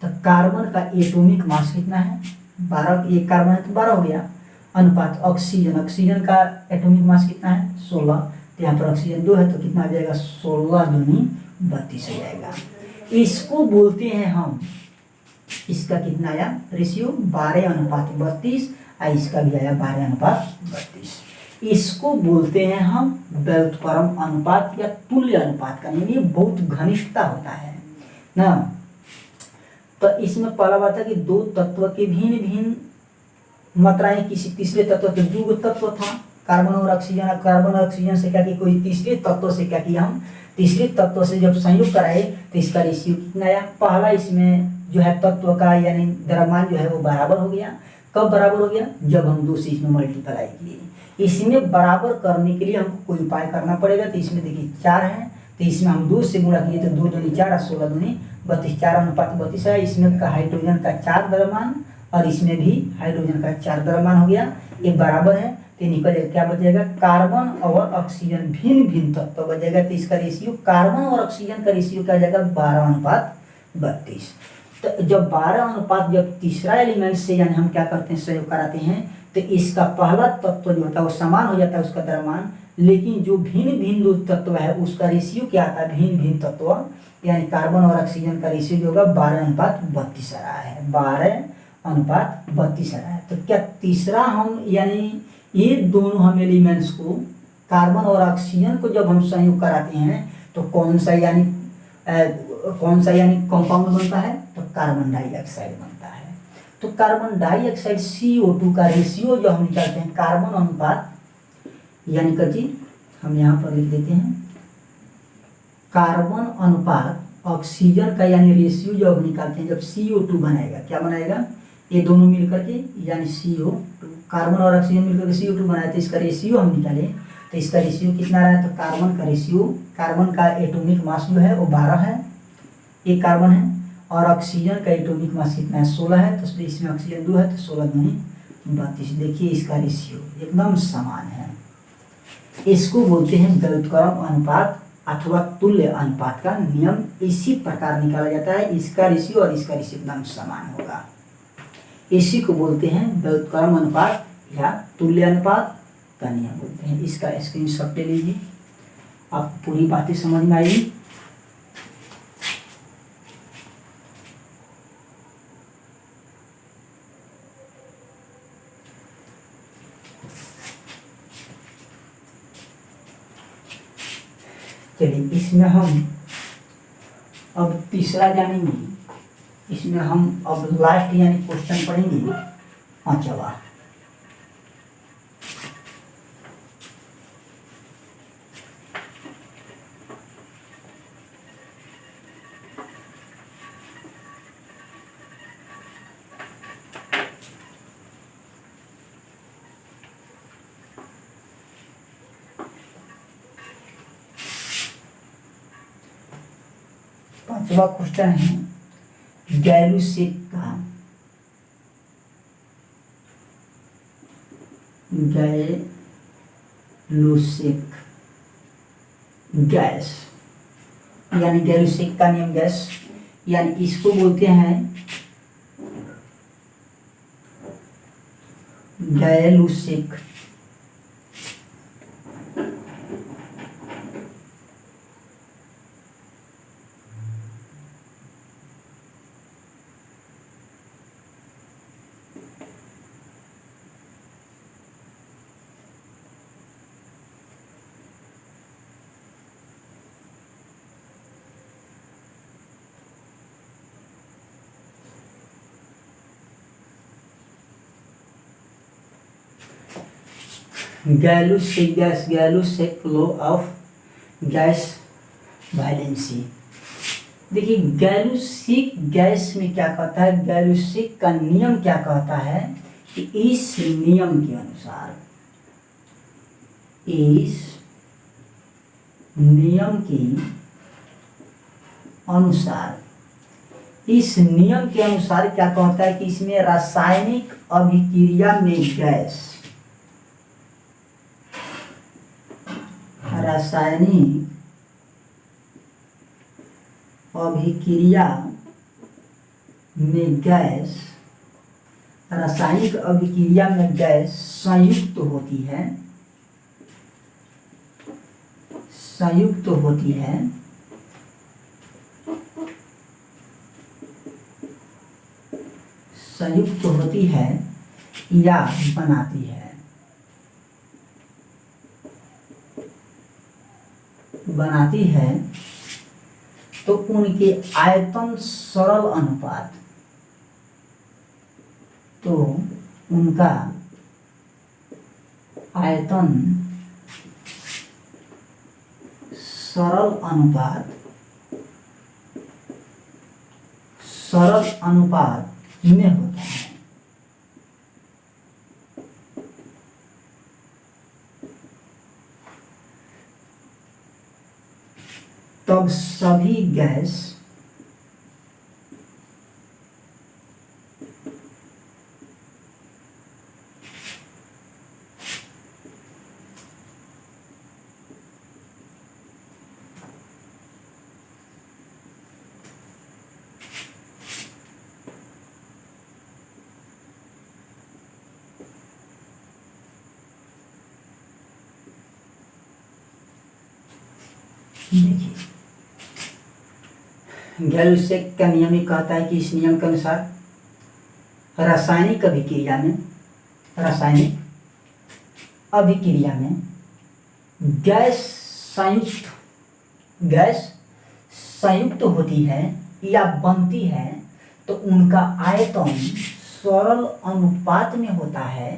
तो कार्बन का एटॉमिक मास कितना है, 12, एक कार्बन है तो 12 हो गया, अनुपात ऑक्सीजन का एटॉमिक मास कितना है, 16। तो यहाँ पर ऑक्सीजन 2 है तो कितना आ जाएगा, 16 दूनी 32 हो जाएगा। इसको बोलते हैं हम, इसका कितना आया रेशियो 12:32, इसका भी आया 12:32। इसको बोलते हैं हम व्युत्क्रम अनुपात या तुल्य अनुपात का, यानी बहुत घनिष्ठता होता है ना। तो इसमें पहला बात है कि दो तत्व के भिन्न भिन्न मात्राएं किसी तीसरे तत्व के, दो तत्व था कार्बन और ऑक्सीजन से क्या कि कोई तीसरे तत्व से क्या किया, हम तीसरे तत्व से जब संयोग कराए तो इसका रेशियो कितना आया, पहला इसमें जो है तत्व का यानी द्रव्यमान जो है वो बराबर हो गया। कब बराबर हो गया, जब हम 2 से इसमें मल्टीप्लाई किए। इसमें बराबर करने के लिए हमको कोई उपाय करना पड़ेगा। तो इसमें देखिए 4 है तो इसमें हम 2 से गुणा किए तो 2 दूनी 4 और 16 दूनी 32, 4:32 है। इसमें का हाइड्रोजन का 4 द्रव्यमान और इसमें भी हाइड्रोजन का 4 द्रव्यमान हो गया, ये बराबर है। तो निकल क्या बचेगा, कार्बन और ऑक्सीजन भिन्न भिन्न तत्व बचेगा। तो इसका रेशियो कार्बन और ऑक्सीजन का रेशियो क्या जाएगा, 12:32। तो जब 12 जब तीसरा एलिमेंट से यानी हम क्या करते हैं, संयोग कराते हैं तो इसका पहला तत्व जो होता है वो समान हो जाता है उसका द्रव्यमान। लेकिन जो भिन्न भिन्न दो तत्व है उसका रेशियो क्या आता है, भिन्न भिन्न तत्व यानी कार्बन और ऑक्सीजन का रेशियो जो होगा 12:32 आ रहा है, 12:32 आ रहा है। तो क्या तीसरा हम यानी ये दोनों हम एलिमेंट्स को कार्बन और ऑक्सीजन को जब हम संयोग कराते हैं तो कौन सा यानी कंपाउंड बनता है, तो कार्बन डाइऑक्साइड बनता है। तो कार्बन डाइऑक्साइड CO2 का रेशियो जो हम निकालते हैं, कार्बन अनुपात यानी कि हम यहाँ पर लिख देते हैं कार्बन अनुपात ऑक्सीजन का यानी रेशियो जो हम निकालते हैं जब CO2 बनाएगा, क्या बनाएगा, ये दोनों मिलकर के यानी CO, कार्बन और ऑक्सीजन मिलकर के CO2 बनाए, तो इसका रेशियो हम निकाले तो इसका रेशियो कितना रहा, तो कार्बन का रेशियो, कार्बन का एटॉमिक मास जो है वो 12 है, एक कार्बन है, और ऑक्सीजन का एटॉमिक मास कितना है, 16 है, तो इसमें ऑक्सीजन 2 है, तो 16 दूनी 32। देखिए इसका रेशियो एकदम समान है। इसको बोलते हैं व्युत्क्रम अनुपात अथवा तुल्य अनुपात का नियम। इसी प्रकार निकाला जाता है, इसका रेशियो और इसका रेशियो एकदम समान होगा। इसी को बोलते हैं व्युत्क्रम अनुपात या तुल्य अनुपात का नियम बोलते हैं। इसका स्क्रीनशॉट ले लीजिए, आप पूरी बातें समझ में आएगी। चलिए इसमें हम अब तीसरा जानेंगे, इसमें हम अब लास्ट यानी क्वेश्चन पढ़ेंगे 5वां। पांचवा क्वेश्चन है गैलुसिक का गैलुसिक गैस यानी गैलुसिक का नियम गैस, यानी इसको बोलते हैं Gay Lussac Gay Lussac gas, Gay Lussac law of gas valency. देखिए गैलुसिक गैस में क्या कहता है, गैलुसिक का नियम क्या कहता है कि इस नियम के अनुसार, इस नियम के अनुसार, इस नियम के अनुसार क्या कहता है कि इसमें रासायनिक अभिक्रिया में गैस, रासायनिक अभिक्रिया में गैस, रासायनिक अभिक्रिया में गैस संयुक्त होती है, संयुक्त होती है, संयुक्त होती है या बनाती है, बनाती है, तो उनके आयतन सरल अनुपात, तो उनका आयतन सरल अनुपात, सरल अनुपात में होता है। तब सभी गैस देखिए गैलुसिक का नियम ही कहता है कि इस नियम के अनुसार रासायनिक अभिक्रिया में, रासायनिक अभिक्रिया में गैस संयुक्त, गैस संयुक्त होती है या बनती है, तो उनका आयतन सरल अनुपात में होता है,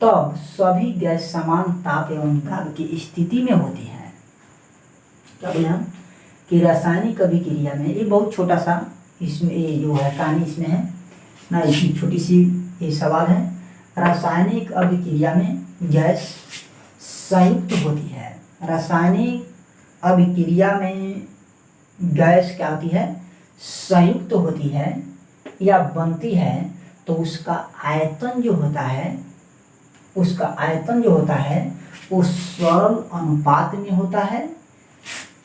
तब सभी गैस समान ताप एवं दाब की स्थिति में होती है। क्या बोले हम कि रासायनिक अभिक्रिया में, ये बहुत छोटा सा इसमें ये जो है कहानी इसमें है ना, इसकी छोटी सी ये सवाल है। रासायनिक अभिक्रिया में गैस संयुक्त होती है। रासायनिक अभिक्रिया में गैस क्या होती है? संयुक्त होती है या बनती है, तो उसका आयतन जो होता है, उसका आयतन जो होता है वो सरल अनुपात में होता है।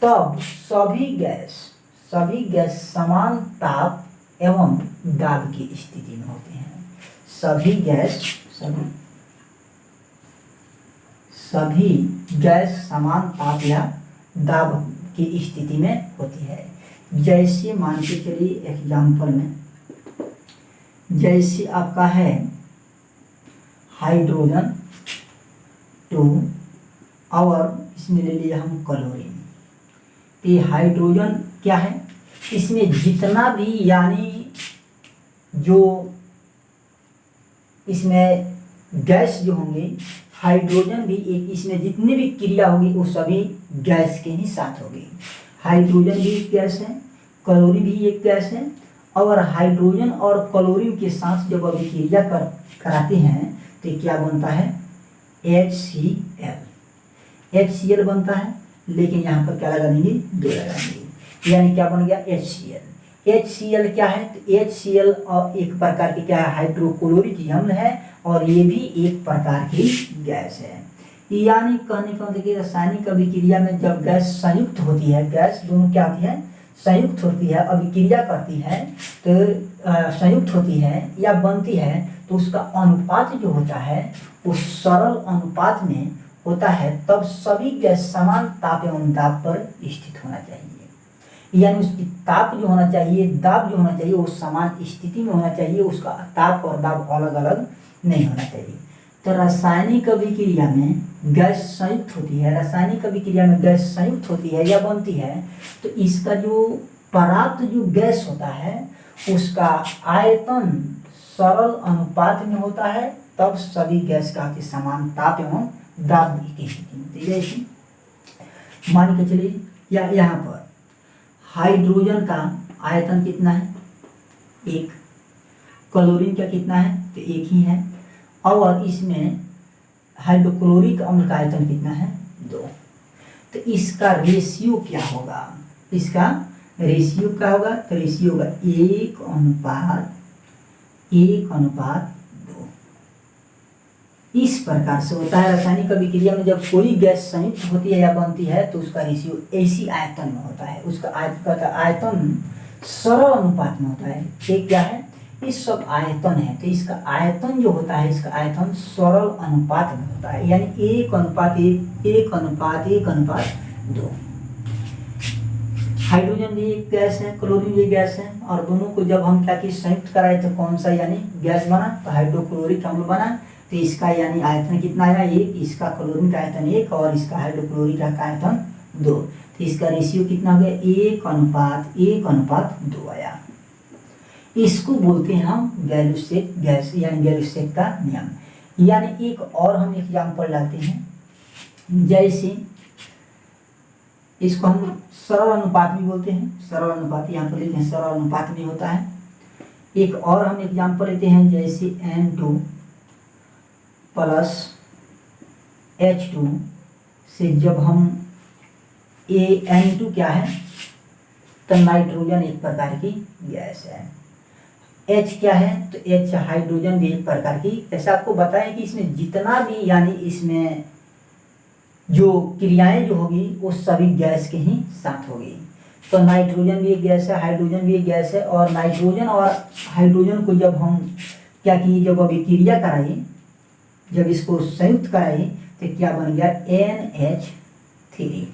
तब सभी गैस समान ताप एवं दाब की स्थिति में होते हैं। सभी गैस समान ताप या दाब की स्थिति में होती है। जैसे मान के चलिए एग्जाम्पल में, जैसे आपका है हाइड्रोजन 2 और इसमें ले लिया हम क्लोरीन। ये हाइड्रोजन क्या है? इसमें जितना भी यानी जो इसमें गैस जो होंगे, हाइड्रोजन भी एक, इसमें जितनी भी क्रिया होगी वो सभी गैस के ही साथ होगी। हाइड्रोजन भी एक गैस है, क्लोरीन भी एक गैस है, और हाइड्रोजन और क्लोरीन के साथ जब अभिक्रिया कराते हैं तो क्या बनता है? HCl बनता है। लेकिन यहाँ पर क्या लगा देंगे? 2 लगा देंगे, यानी क्या बन गया? HCl क्या है? तो HCl और एक प्रकार की क्या है? हाइड्रोक्लोरिक अम्ल है, और ये भी एक प्रकार की गैस है। यानी कहने का देखिए, रासायनिक अभिक्रिया में जब गैस संयुक्त होती है, गैस दोनों क्या होती है? संयुक्त होती है, अभिक्रिया करती है, तो संयुक्त होती है या बनती है, तो उसका अनुपात जो होता है वो सरल अनुपात में होता है। तब सभी गैस समान ताप एवं दाब पर स्थित होना चाहिए। यानी उसकी ताप जो होना चाहिए, दाब जो होना चाहिए, वो समान स्थिति में होना चाहिए। उसका ताप और दाब अलग अलग नहीं होना चाहिए। तो रासायनिक अभिक्रिया में गैस संयुक्त होती है, रासायनिक अभिक्रिया में गैस संयुक्त होती है या बनती है, तो इसका जो प्राप्त जो गैस होता है उसका आयतन सरल अनुपात में होता है। तब सभी गैस का समान ताप एवं दाब की स्थिति में। तो जैसे मान के चलिए, या यहाँ पर हाइड्रोजन का आयतन कितना है? 1। क्लोरीन का कितना है? तो 1 ही है। और इसमें हाइड्रोक्लोरिक अम्ल का आयतन कितना है? 2। तो इसका रेशियो क्या होगा? इसका रेशियो क्या होगा? तो रेशियो होगा 1:1:2। इस प्रकार से होता है रासायनिक अभिक्रिया में। जब कोई गैस संयुक्त होती है या बनती है तो उसका रेशियो ऐसी आयतन में होता है। उसका आयतन सरल अनुपात में होता है। ये क्या है? इस सब आयतन है, तो इसका आयतन जो होता है, इसका आयतन सरल अनुपात में होता है, यानी 1:1:1:2। हाइड्रोजन भी एक गैस है, क्लोरीन भी गैस है, और दोनों को जब हम क्या कि संयुक्त कराए तो कौन सा यानी गैस बना? तो हाइड्रोक्लोरिक अम्ल बना। तो इसका यानी आयतन कितना आया? 1। इसका क्लोरीन का आयतन 1 और इसका हाइड्रोक्लोरिक का आयतन 2। तो इसका रेशियो कितना हो गया? 1:1:2 आया। इसको बोलते हैं हम गैलुसेट गैस, यानी गैलुसेट का नियम। यानी एक और हम एग्जाम्पल लाते हैं, जैसे इसको हम सरल अनुपात भी बोलते हैं। सरल अनुपात यहाँ पर लेते हैं, सरल अनुपात भी होता है। एक और हम एग्जाम्पल लेते हैं, जैसे N2 + H2 से जब हम N2 क्या है? तो नाइट्रोजन एक प्रकार की गैस है। H क्या है? तो H हाइड्रोजन भी एक प्रकार की। ऐसा आपको बताएं कि इसमें जितना भी यानी इसमें जो क्रियाएं जो होगी वो सभी गैस के ही साथ होगी। तो नाइट्रोजन भी एक गैस है, हाइड्रोजन भी एक गैस है, और नाइट्रोजन और हाइड्रोजन को जब हम क्या किए, जब अभिक्रिया कराइए, जब इसको संयुक्त कराइए, तो क्या बन गया? NH3,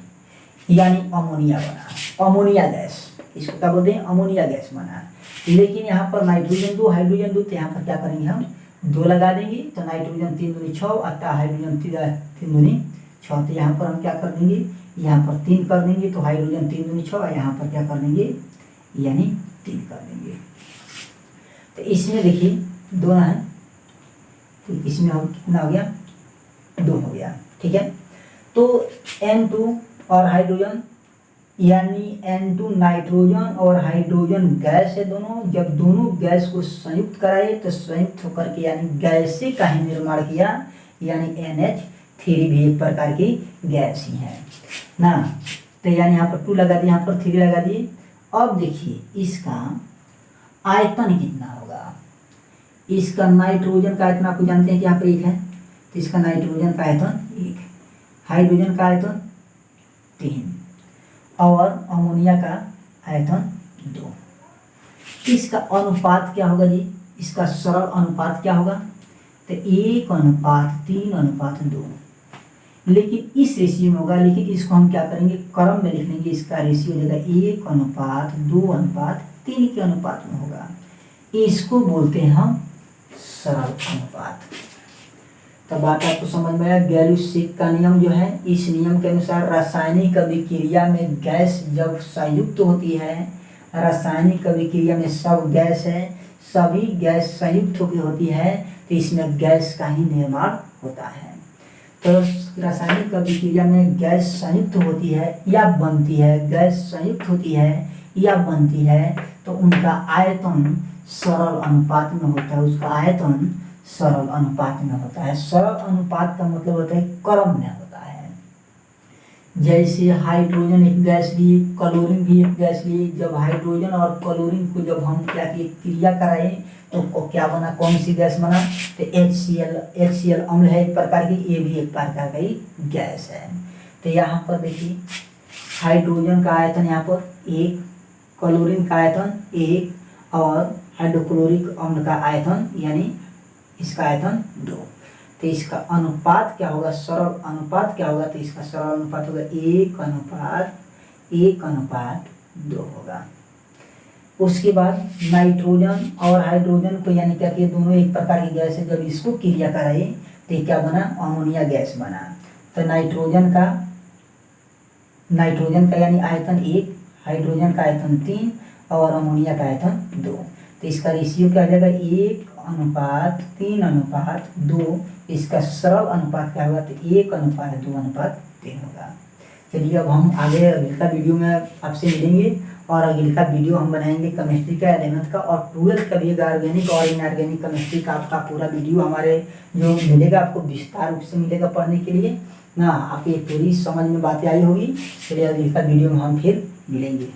यानी अमोनिया बना। अमोनिया गैस, इसको क्या बोलते हैं? अमोनिया गैस बना। लेकिन यहाँ पर नाइट्रोजन 2 हाइड्रोजन 2, तो यहाँ पर क्या करेंगे? हम 2 लगा देंगे। तो नाइट्रोजन 3 दूनी 6 अतः हाइड्रोजन 3 दूनी 6। तो यहाँ पर हम क्या कर देंगे? यहाँ पर 3 कर देंगे। तो हाइड्रोजन 3 दूनी 6, यहाँ पर क्या कर देंगे? यानी 3 कर देंगे। तो इसमें देखिए 2 है, तो इसमें हम कितना हो गया? 2 हो गया। ठीक है। तो N2 और हाइड्रोजन यानी N2 नाइट्रोजन और हाइड्रोजन गैस है दोनों। जब दोनों गैस को संयुक्त कराए तो संयुक्त होकर के यानी गैस का ही निर्माण किया, यानी NH3 भी एक प्रकार की गैस ही है ना। तो यानी यहाँ पर 2 लगा दिए, यहाँ पर 3 लगा दिए। अब देखिए इसका आयतन कितना होगा। इसका नाइट्रोजन का आयतन आपको जानते हैं कि यहाँ पर 1 है, तो इसका नाइट्रोजन का आयतन 1, हाइड्रोजन का आयतन 3 और अमोनिया का आयतन 2। इसका अनुपात क्या होगा जी, इसका सरल अनुपात क्या होगा, तो 1:3:2। लेकिन इस रेशियो में होगा, लेकिन इसको हम क्या करेंगे, क्रम में लिख लेंगे। इसका रेशियो देगा 1:2:3 के अनुपात में होगा। इसको बोलते हैं हम सरल अनुपात। तब बात आपको समझ में आया। गैल्यूसिक का नियम जो है, इस नियम के अनुसार रासायनिक अभिक्रिया में गैस जब संयुक्त होती है, रासायनिक अभिक्रिया में सब गैस है, सभी गैस संयुक्त होती है, तो इसमें गैस का ही निर्माण होता है। तो रासायनिक अभिक्रिया में गैस संयुक्त होती है या बनती है, गैस संयुक्त होती है या बनती है, तो उनका आयतन सरल अनुपात में होता है। उसका आयतन सरल अनुपात में होता है। सरल अनुपात का मतलब होता है क्रम में होता है। जैसे हाइड्रोजन एक गैस लिए, क्लोरीन भी एक गैस लिए। जब हाइड्रोजन और क्लोरीन को जब हम क्या किए, क्रिया कराए, तो क्या बना, कौन सी गैस बना, तो HCl अम्ल है एक प्रकार की, ये भी एक प्रकार की गैस है। तो यहाँ पर देखिए हाइड्रोजन का आयतन यहाँ पर 1, क्लोरीन का आयतन 1 और हाइड्रोक्लोरिक अम्ल का आयतन यानी इसका आयतन 2। तो इसका अनुपात क्या होगा, सरल अनुपात क्या होगा, तो इसका सरल अनुपात होगा 1:1:2 होगा। उसके बाद नाइट्रोजन और हाइड्रोजन को यानी क्या किया, दोनों एक प्रकार की गैस है। जब इसको क्रिया कराए तो क्या बना, अमोनिया गैस बना। तो नाइट्रोजन का यानी आयतन 1, हाइड्रोजन का आयतन 3 और अमोनिया का आयतन 2। तो इसका रेशियो क्या हो जाएगा, 1:3:2। इसका सरल अनुपात क्या होगा, तो 1:2:3 होगा। चलिए अब हम आगे अगले वीडियो में आपसे मिलेंगे और अगले वीडियो हम बनाएंगे केमिस्ट्री का 11th का और 12th का भी ऑर्गेनिक और इनऑर्गेनिक केमिस्ट्री का आपका पूरा वीडियो हमारे जो मिलेगा, आपको विस्तार रूप से मिलेगा पढ़ने के लिए ना। आपकी पूरी समझ में बातें आई होगी। चलिए अगले वीडियो में हम फिर मिलेंगे।